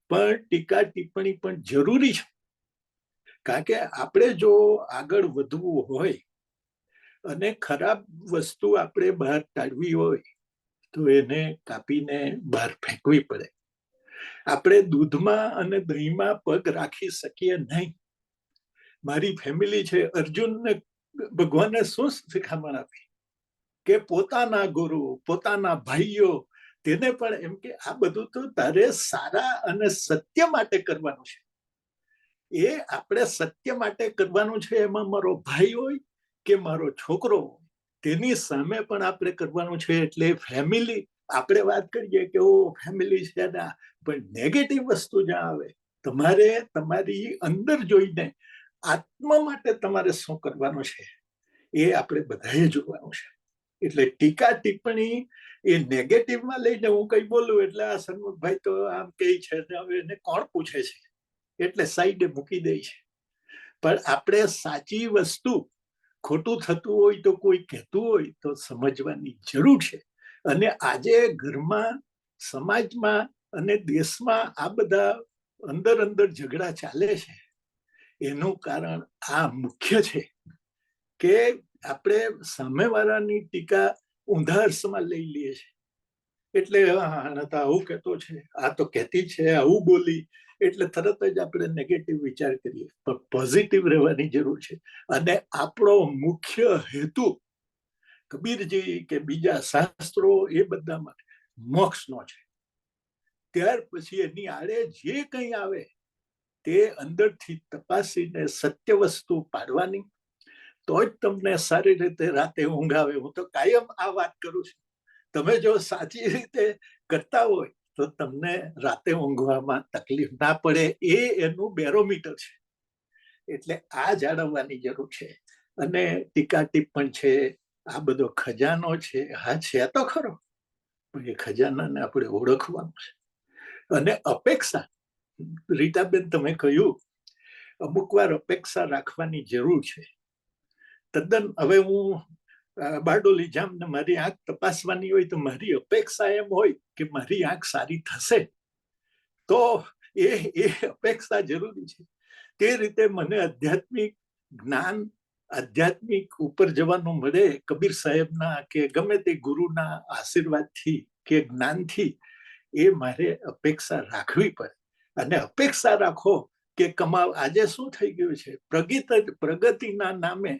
પણ ટીકા ટિપ્પણી પણ જરૂરી છે. કારણ કે આપણે જો આગળ વધવું હોય અને ખરાબ વસ્તુ આપણે બહાર કાઢવી હોય તો એને કાપીને બહાર ફેંકવી પડે. આપણે દૂધમાં અને દહીંમાં પગ રાખી શકીએ નહીં. મારી ફેમિલી છે, અર્જુનને ભગવાને શું શિખામણ આપી કે પોતાના ગુરુ, પોતાના ભાઈઓ, તેને પણ એમ કે આ બધું તો તારે સારા અને સત્ય માટે કરવાનું છે. એ આપણે સત્ય માટે કરવાનું છે. એમાં મારો ભાઈ હોય કે મારો છોકરો હોય, તેની સામે પણ આપણે કરવાનું છે. એટલે ફેમિલી, આપણે વાત કરીએ કે ઓ ફેમિલી છે ના, પણ નેગેટિવ વસ્તુ જ્યાં આવે, તમારે તમારી અંદર જોઈને આત્મા માટે તમારે શું કરવાનું છે એ આપણે બધાએ જોવાનું છે. એટલે ટીકા ટિપ્પણી એ નેગેટિવમાં લઈને હું કઈ બોલું એટલે આ સન્મુખભાઈ તો આમ કે છે, હવે એને કોણ પૂછે છે, એટલે સાઈડે મૂકી દે છે. પણ આપણે સાચી વસ્તુ, ખોટું થતું હોય તો કોઈ કહેતું હોય તો સમજવાની જરૂર છે. અને આજે ઘરમાં, સમાજમાં અને દેશમાં આ બધા અંદર ઝઘડા ચાલે છે, એનું કારણ આ મુખ્ય છે કે આપણે સામેવાળાની ટીકા ઊંધા અર્થમાં લઈ લઈએ છીએ. એટલે આને તો આવું કહેતો છે, આ તો કહેતી છે, આવું બોલી, એટલે તરત જ આપણે નેગેટિવ વિચાર કરીએ. પણ પોઝિટિવ રહેવાની જરૂર છે. અને આપણો મુખ્ય હેતુ કબીરજી કે બીજા શાસ્ત્રો એ બધામાં મોક્ષનો છે. ત્યાર પછી એની આડે જે કંઈ આવે તે અંદરથી તપાસીને સત્ય વસ્તુ પાડવાની, તો જ તમને સારી રીતે રાતે ઊંઘ આવે. હું તો કાયમ આ વાત કરું છું. તમે જો સાચી રીતે કરતા હોય તો તમને રાતે ઊંઘવામાં તકલીફ ના પડે. એ એનું બેરોમીટર છે. એટલે આ જાળવવાની જરૂર છે. અને ટીકા ટિપ્પણ છે, આ બધો ખજાનો છે, હા છે તો ખરો, પણ એ ખજાનાને આપણે ઓળખવાનું છે. અને અપેક્ષા, રીટાબેન તમે કહ્યું, અમુક વાર અપેક્ષા રાખવાની જરૂર છે. તદ્દન. હવે હું બારડોલી જામ ને મારી આંખ તપાસવાની હોય તો મારી અપેક્ષા એમ હોય કે મારી આંખ સારી થશે, તો એ અપેક્ષા જરૂરી છે. તે રીતે મને આધ્યાત્મિક જ્ઞાન, આધ્યાત્મિક ઉપર જવાનું મળે કબીર સાહેબના કે ગમે તે ગુરુના આશીર્વાદથી કે જ્ઞાનથી, એ મારે અપેક્ષા રાખવી પડે. અને અપેક્ષા રાખો કે કમાવ. આજે શું થઈ ગયું છે, પ્રગતિના નામે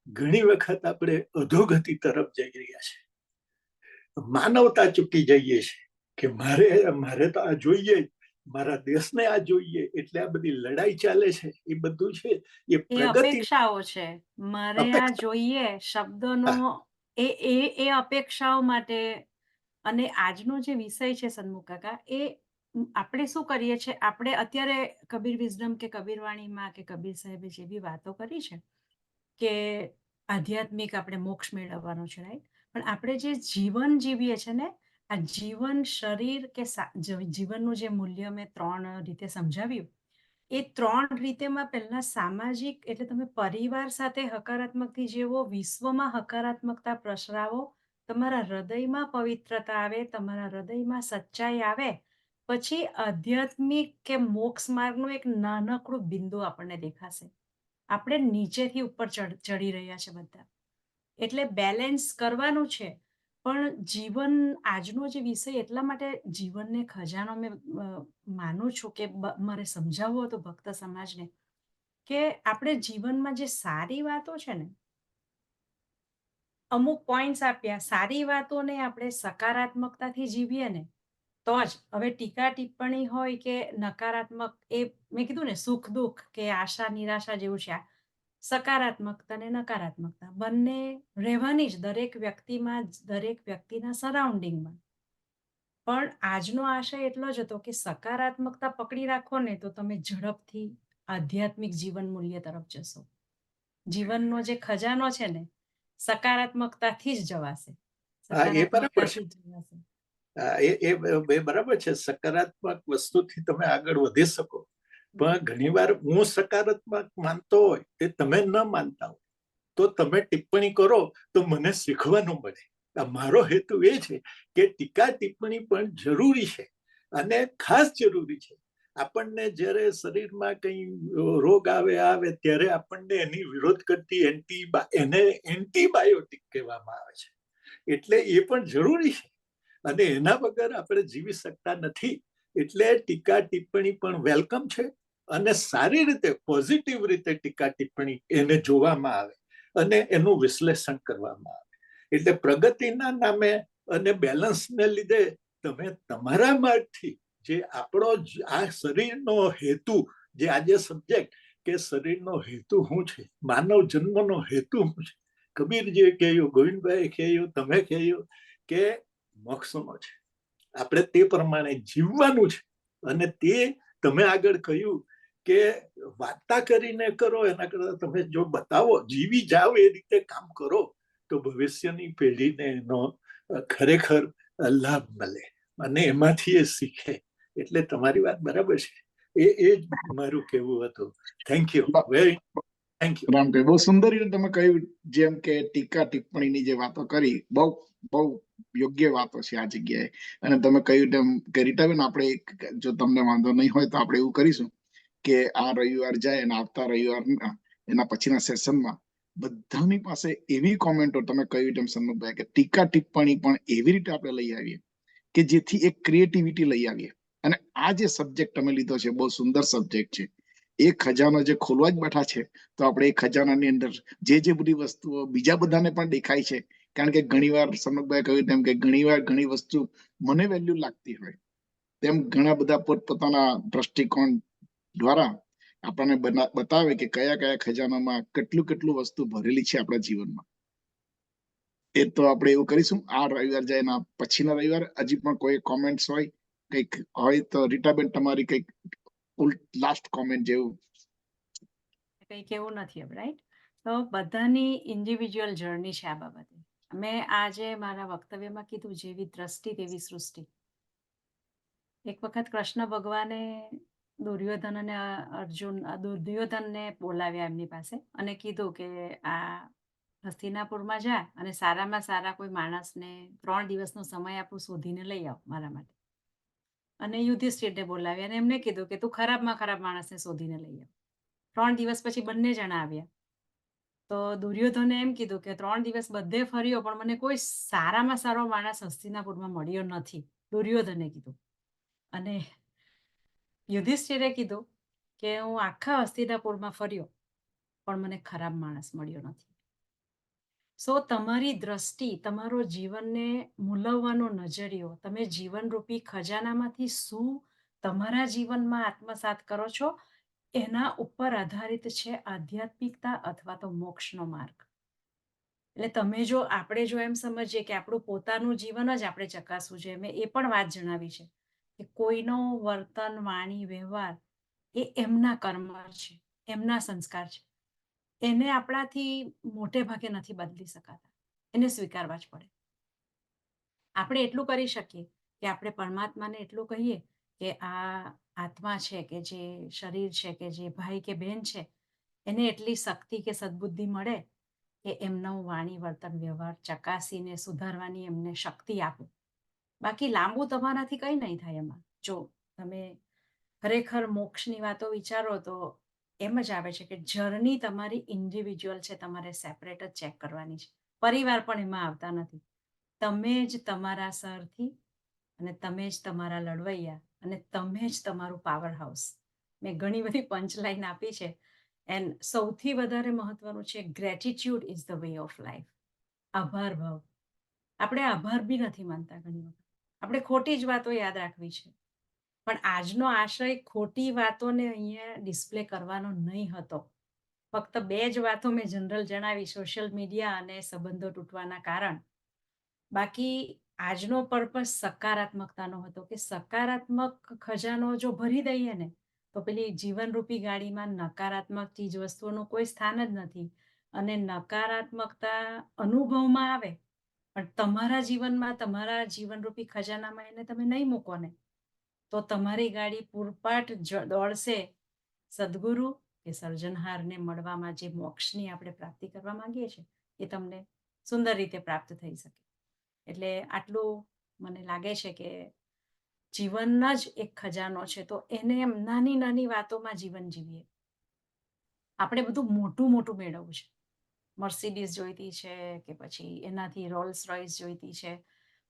ઘણી વખત આપણે અધોગતિ તરફ જઈ રહ્યા છે. માનવતા ચૂકી જઈએ છીએ કે મારે તો આ જોઈએ, મારા દેશને આ જોઈએ, એટલે આ બધી લડાઈ ચાલે છે. એ બધું છે એ અપેક્ષાઓ છે. મારે આ જોઈએ શબ્દનો એ અપેક્ષાઓ માટે. અને આજનો જે વિષય છે સન્મુખ કાકા, એ આપણે શું કરીએ છીએ, આપણે અત્યારે કબીર વિઝડમ કે કબીરવાણીમાં કે કબીર સાહેબે જે બી વાતો કરી છે કે આધ્યાત્મિક આપણે મોક્ષ મેળવવાનો છે, રાઈટ? પણ આપણે જે જીવન જીવીએ છીએ ને, આ જીવન, શરીર કે જીવનનું જે મૂલ્ય મેં 3 રીતે સમજાવ્યું, એ 3 રીતેમાં પહેલા સામાજિક, એટલે તમે પરિવાર સાથે હકારાત્મકથી જીવો, વિશ્વમાં હકારાત્મકતા પ્રસરાવો, તમારા હૃદયમાં પવિત્રતા આવે, તમારા હૃદયમાં સચ્ચાઈ આવે, પછી આધ્યાત્મિક કે મોક્ષ માર્ગનું એક નાનકડું બિંદુ આપણને દેખાશે. આપણે નીચેથી ઉપર ચડી રહ્યા છે બધા. એટલે બેલેન્સ કરવાનું છે. પણ જીવન, આજનો જે વિષય, એટલા માટે જીવનને ખજાનો મેં માનું છું કે મારે સમજાવવો હતો ભક્ત સમાજને કે આપણે જીવનમાં જે સારી વાતો છે ને, અમુક પોઈન્ટ્સ આપ્યા, સારી વાતોને આપણે સકારાત્મકતાથી જીવીએ ને તો જ. હવે ટીકા ટિપ્પણી હોય કે નકારાત્મક, એ મેં કીધું ને, સુખ દુઃખ કે આશા નિરાશા જેવું છે. સકારાત્મકતા ને નકારાત્મકતા બંને રહેવાની જ દરેક વ્યક્તિમાં, દરેક વ્યક્તિના સરાઉન્ડિંગમાં. પણ આજનો આશય એટલો જ હતો કે સકારાત્મકતા પકડી રાખો ને તો તમે ઝડપથી આધ્યાત્મિક જીવન મૂલ્ય તરફ જશો. જીવનનો જે ખજાનો છે ને, સકારાત્મકતાથી જ જવાશે. હા, એ બરાબર છે. સકારાત્મકતાથી જ જવાશે. એ બરાબર છે. સકારાત્મક વસ્તુથી તમે આગળ વધી શકો, પણ ઘણીવાર હું સકારાત્મક માનતો હોય તે તમે ન માનતા હોય તો તમે ટિપ્પણી કરો તો મને શીખવાનું મળે. મારો હેતુ એ છે કે ટીકા ટિપ્પણી પણ જરૂરી છે અને ખાસ જરૂરી છે. આપણને જ્યારે શરીરમાં કઈ રોગ આવે ત્યારે આપણને એની વિરોધ કરતી એને એન્ટીબાયોટિક કહેવામાં આવે છે. એટલે એ પણ જરૂરી છે અને એના વગર આપણે જીવી શકતા નથી. એટલે ટીકા ટિપ્પણી પણ વેલકમ છે અને સારી રીતે પોઝિટિવ રીતે ટીકા ટિપ્પણી એને જોવામાં આવે અને એનું વિશ્લેષણ કરવામાં આવે. એટલે પ્રગતિના નામે અને બેલેન્સને લીધે તમે તમારા માર્ગથી જે આપણો આ શરીરનો હેતુ, જે આજે સબ્જેક્ટ કે શરીરનો હેતુ શું છે, માનવ જન્મનો હેતુ શું છે, કબીરજીએ કહ્યું, ગોવિંદભાઈએ કહ્યું, તમે કહ્યું કે મોક્ષનો છે. આપણે તે પ્રમાણે જીવવાનું છે અને તે તમે આગળ કહ્યું કે વાર્તા કરીને કરો એના કરતા તમે જો બતાવો, જીવી જાઓ, એ રીતે કામ કરો તો ભવિષ્યની પેઢીને એનો ખરેખર લાભ મળે અને એમાંથી એ શીખે. એટલે તમારી વાત બરાબર છે. એ જ મારું કહેવું હતું. Thank you, very thank you. Rambhai, બહુ સુંદર રીતે તમે કહ્યું, જેમ કે ટીકા ટિપ્પણીની જે વાતો કરી, બહુ યોગ્ય વાતો છે આ જગ્યાએ. અને તમે કહ્યું તેમ કે રીટાબેન, આપણે જો તમને વાંધો નહીં હોય તો આપણે એવું કરીશું કે આ રવિવાર જાય અને આવતા રવિવારના એના પછીના સેશનમાં બધાની પાસે એવી કોમેન્ટો, તમે કહ્યું તેમ સન્મુખભાઈ, કે ટીકા ટિપ્પણી પણ એવી રીતે આપણે લઈ આવીએ કે જેથી એક ક્રિએટિવિટી લઈ આવીએ. અને આ જે સબ્જેક્ટ તમે લીધો છે, બહુ સુંદર સબ્જેક્ટ છે. એ ખજાનો જે ખોલવા જ બેઠા છે તો આપણે એ ખજાનાની અંદર જે બધી વસ્તુઓ બીજા બધાને પણ દેખાય છે. કારણ કે ઘણીવાર સનમુખભાઈ કહ્યું તેમ કે ઘણીવાર ઘણી વસ્તુ મને વેલ્યુ લાગતી હોય તેમ ઘણા બધા પોતપોતાના દ્રષ્ટિકોણ દ્વારા આપણને બતાવે કે કયા કયા ખજાનામાં કેટલું વસ્તુ ભરેલી છે આપણા જીવનમાં. એ તો આપણે એવું કરીશું આ રવિવાર જાય એના પછીના રવિવાર. હજી પણ કોઈ કોમેન્ટ્સ હોય, કંઈક હોય તો રીટાબેન તમારી કંઈક લાસ્ટ કોમેન્ટ જેવું. કંઈ કેવું નથી હવે, રાઈટ? તો બધાની ઇન્ડિવિજ્યુઅલ જર્ની છે આ બાબતે. મેં આજે મારા વક્તવ્યમાં કીધું, જેવી દ્રષ્ટિ તેવી સૃષ્ટિ. એક વખત કૃષ્ણ ભગવાને દુર્યોધનને બોલાવ્યા એમની પાસે અને કીધું કે આ હસ્તિનાપુરમાં જા અને સારામાં સારા કોઈ માણસને 3 દિવસનો સમય આપું, શોધીને લઈ આવ મારા માટે. અને યુધિષ્ઠિરને બોલાવ્યા અને એમને કીધું કે તું ખરાબમાં ખરાબ માણસને શોધીને લઈ આવ. 3 દિવસ પછી બંને જણા આવ્યા. તો દુર્યોધને એમ કીધું કે 3 દિવસ બધે ફર્યો પણ મને કોઈ સારામાં સારો માણસ હસ્તિનાપુરમાં મળ્યો નથી, દુર્યોધને કીધું. અને યુધિષ્ઠિરે કીધું કે હું આખા હસ્તિનાપુરમાં ફર્યો પણ મને ખરાબ માણસ મળ્યો નથી. સો તમારી દ્રષ્ટિ, તમારો જીવનને મૂલવવાનો નજરિયો, તમે જીવનરૂપી ખજાનામાંથી શું તમારા જીવનમાં આત્મસાત કરો છો, એના ઉપર આધારિત છે આધ્યાત્મિકતા અથવા તો મોક્ષનો માર્ગ. એટલે આપણે જો એમ સમજીએ કે આપણું પોતાનું જીવન જ આપણે ચકાસવું છે, મેં એ પણ વાત જણાવી છે કે કોઈનો વર્તન, વાણી, વ્યવહાર એ એમના કર્મ છે, એમના સંસ્કાર છે. એને આપણાથી મોટે ભાગે નથી બદલી શકાતા, એને સ્વીકારવા જ પડે. આપણે એટલું કરી શકીએ કે આપણે પરમાત્માને એટલું કહીએ કે આ આત્મા છે, કે જે શરીર છે, કે જે ભાઈ કે બહેન છે, એને એટલી શક્તિ કે સદબુદ્ધિ મળે કે એમનું વાણી, વર્તન, વ્યવહાર ચકાસીને સુધારવાની એમને શક્તિ આપો. બાકી લાંબુ તમારાથી કંઈ નહીં થાય એમાં. જો તમે ખરેખર મોક્ષની વાતો વિચારો તો એમ જ આવે છે કે જર્ની તમારી ઇન્ડિવિજ્યુઅલ છે, તમારે સેપરેટ જ ચેક કરવાની છે. પરિવાર પણ એમાં આવતા નથી. તમે જ તમારા સરથી અને તમે જ તમારા લડવૈયા અને તમે જ તમારું પાવર હાઉસ. મેં ઘણી બધી પંચલાઈન આપી છે. એન્ડ સૌથી વધારે મહત્વનું છે, gratitude is the way of life. આભાર ભાવ. આપણે આભાર બી નથી માનતા ઘણી વખત. આપણે ખોટી જ વાતો યાદ રાખવી છે. પણ આજનો આશય ખોટી વાતોને અહીંયા ડિસ્પ્લે કરવાનો નહીં હતો. ફક્ત 2 જ વાતો મેં જનરલ જણાવી, સોશિયલ મીડિયા અને સંબંધો તૂટવાના કારણ. બાકી આજનો પર્પસ સકારાત્મકતાનો હતો કે સકારાત્મક ખજાનો જો ભરી દઈએ ને તો પેલી જીવનરૂપી ગાડીમાં નકારાત્મક ચીજ વસ્તુઓનું કોઈ સ્થાન જ નથી. અને નકારાત્મકતા અનુભવમાં આવે પણ તમારા જીવનમાં, તમારા જીવનરૂપી ખજાનામાં એને તમે નહીં મૂકો ને, તો તમારી ગાડી પૂરપાટ દોડશે સદગુરુ કે સર્જનહારને મળવામાં, જે મોક્ષની આપણે પ્રાપ્તિ કરવા માંગીએ છીએ એ તમને સુંદર રીતે પ્રાપ્ત થઈ શકે. એટલે આટલું મને લાગે છે કે જીવન જ એક ખજાનો છે, તો એને એમ નાની નાની વાતોમાં જીવન જીવીએ. આપણે બધું મોટું મોટું મેળવવું છે, મર્સિડીઝ જોઈતી છે કે પછી એનાથી રોલ્સ રોયસ જોઈતી છે,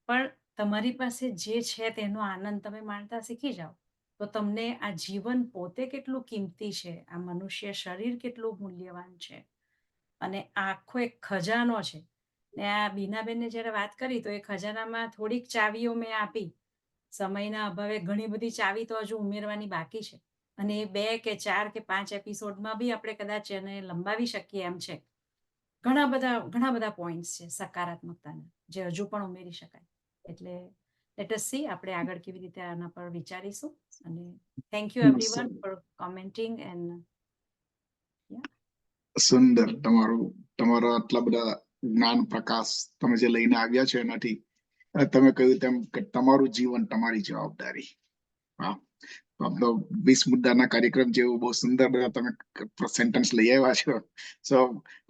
પણ તમારી પાસે જે છે તેનો આનંદ તમે માણતા શીખી જાઓ તો તમને આ જીવન પોતે કેટલું કિંમતી છે, આ મનુષ્ય શરીર કેટલું મૂલ્યવાન છે, અને આખો એક ખજાનો છે. ને આ બીનાબેનને જ્યારે વાત કરી તો એ ખજાનામાં થોડીક ચાવીઓ મેં આપી. સમયના અભાવે ઘણી બધી ચાવી તો હજુ ઉમેરવાની બાકી છે, અને એ 2 કે 4 કે 5 એપિસોડમાં બી આપણે કદાચ એને લંબાવી શકીએ એમ છે. ઘણા બધા પોઈન્ટ્સ છે સકારાત્મકતાના જે હજુ પણ ઉમેરી શકાય. એટલે લેટ અસ સી આપણે આગળ કેવી રીતે આના પર વિચારીશું. અને thank you everyone for commenting and સુંદર. તમારો આટલા બધા જ્ઞાન પ્રકાશ તમે જે લઈને આવ્યા છો એનાથી તમે કહ્યું તેમ કે તમારું જીવન તમારી જવાબદારી. હા, આપણો 20 મુદ્દાના કાર્યક્રમ જેવું બહુ સુંદર બધા તમે સેન્ટેન્સ લઈ આવ્યા છો. સો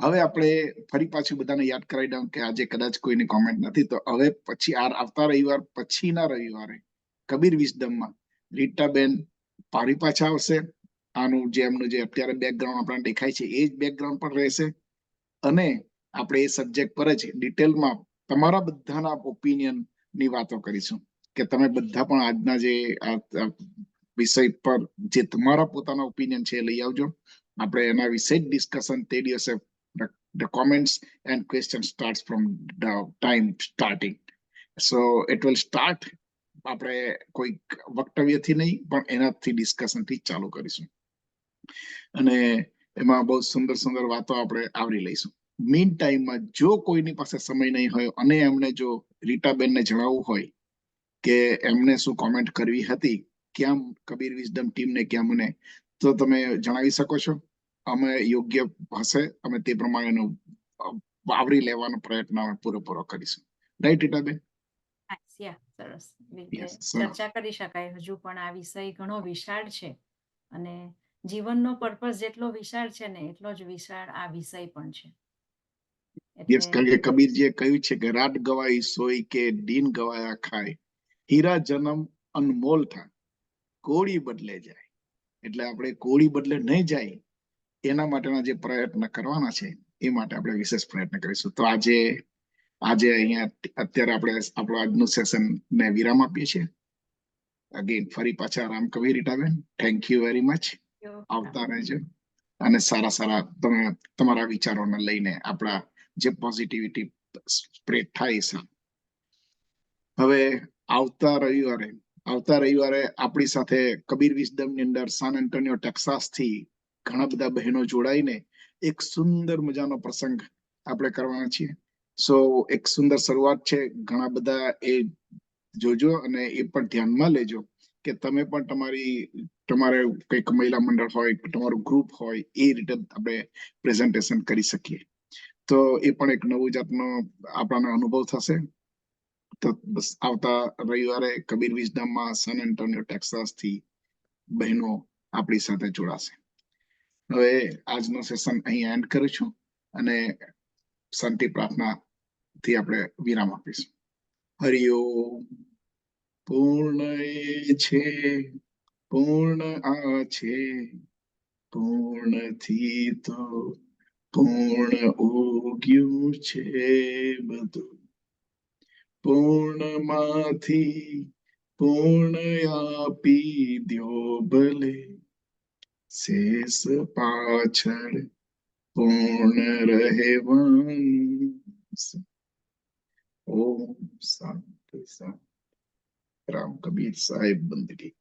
હવે આપણે ફરી પાછું બધાને યાદ કરાવી દઉં કે આજે કદાચ કોઈની કોમેન્ટ નથી, તો હવે પછી આવતા રવિવાર પછીના રવિવારે કબીર વિઝડમમાં રીટાબેન પારી પાછા આવશે. આનું જે એમનું જે અત્યારે બેકગ્રાઉન્ડ આપણને દેખાય છે એ જ બેકગ્રાઉન્ડ પર રહેશે, અને આપણે એ સબ્જેક્ટ પર જ ડિટેલમાં તમારા બધાના ઓપિનિયન ની વાતો કરીશું કે તમે બધા પણ આજના જે વિષય પર જે તમારા પોતાના ઓપિનિયન છે એ લઈ આવજો. આપણે એના વિશે જ ડિસ્કશન તે દિવસે the comments and questions starts from the time starting, so it will start. આપણે કોઈ વક્તવ્યથી નહીં પણ એનાથી ડિસ્કશનથી ચાલુ કરીશું, અને એમાં બહુ સુંદર સુંદર વાતો આપણે આવરી લઈશું. મીન ટાઈમમાં જો કોઈની પાસે સમય નહીં હોય અને એમને જો રીટાબેનને જણાવવું હોય કે એમને શું કોમેન્ટ કરવી હતી, ક્યાં કબીર વિઝડમ ટીમને ક્યાં મને, તો તમે જણાવી શકો છો. અમે યોગ્ય હશે અમે તે પ્રમાણેનું આવરી લેવાનો પ્રયત્ન અમે પૂરેપૂરો કરીશું. રાઈટ રીટાબેન? સરસ ચર્ચા કરી શકાય. હજુ પણ આ વિષય ઘણો વિશાળ છે, અને જીવનનો પર્પસ જેટલો વિશાળ છે ને એટલો જ વિશાળ આ વિષય પણ છે. કારણ કે કબીરજીએ કહ્યું છે કે રાત ગવાઈ સોઈ કે દિન ગવાયા ખાય, હીરા જન્મ અનમોલ થાય, કોળી બદલે જાય. એટલે આપણે કોળી બદલે નહીં જાય એના માટેના જે પ્રયત્ન કરવાના છે એ માટે આપણે વિશેષ પ્રયત્ન કરીશું. તો આજે અહીંયા અત્યારે આપણે આપણું આજનું સેશન ને વિરામ આપીએ છીએ. અગેન ફરી પાછા Ram Kabir Ritaben, thank you very much. આવતા રહેજો અને સારા તમે તમારા વિચારોને લઈને આપણા જે પોઝિટિવિટી સ્પ્રેડ થાય છે. હવે આવતા રવિવારે આપણી સાથે કબીર વિઝડમની અંદર સાન એન્ટોનિયો ટેક્સાસ થી ઘણા બધા બહેનો જોડાઈને એક સુંદર મજાનો પ્રસંગ આપણે કરવાના છીએ. સો એક સુંદર શરૂઆત છે. ઘણા બધા એ જોજો અને એ પણ ધ્યાનમાં લેજો કે તમે પણ તમારે કંઈક મહિલા મંડળ હોય, તમારું ગ્રુપ હોય, એ રીતે આપણે પ્રેઝન્ટેશન કરી શકીએ. તો એ પણ એક નવું જાતનો આપણાને અનુભવ થશે. તો બસ આવતા રવિવારે કબીર વિઝડમમાં સાન એન્ટોનિયો ટેક્સાસ થી બહેનો આપણી સાથે જોડાશે. હવે આજનો સેશન અહીં એન્ડ કરું છું અને શાંતિ પ્રાર્થના થી આપણે વિરામ આપીશું. હરિઓમ. પૂર્ણ એ છે, પૂર્ણ આ છે, પૂર્ણથી તો પૂર્ણ ઉગ્યું છે બધું, પૂર્ણમાંથી પૂર્ણ આપી દ્યો ભલે, શેષ પાછળ પૂર્ણ રહેવાનું. ઓમ શાંતિ શાંતિ. રામ કબીર સાહેબ બંદગી.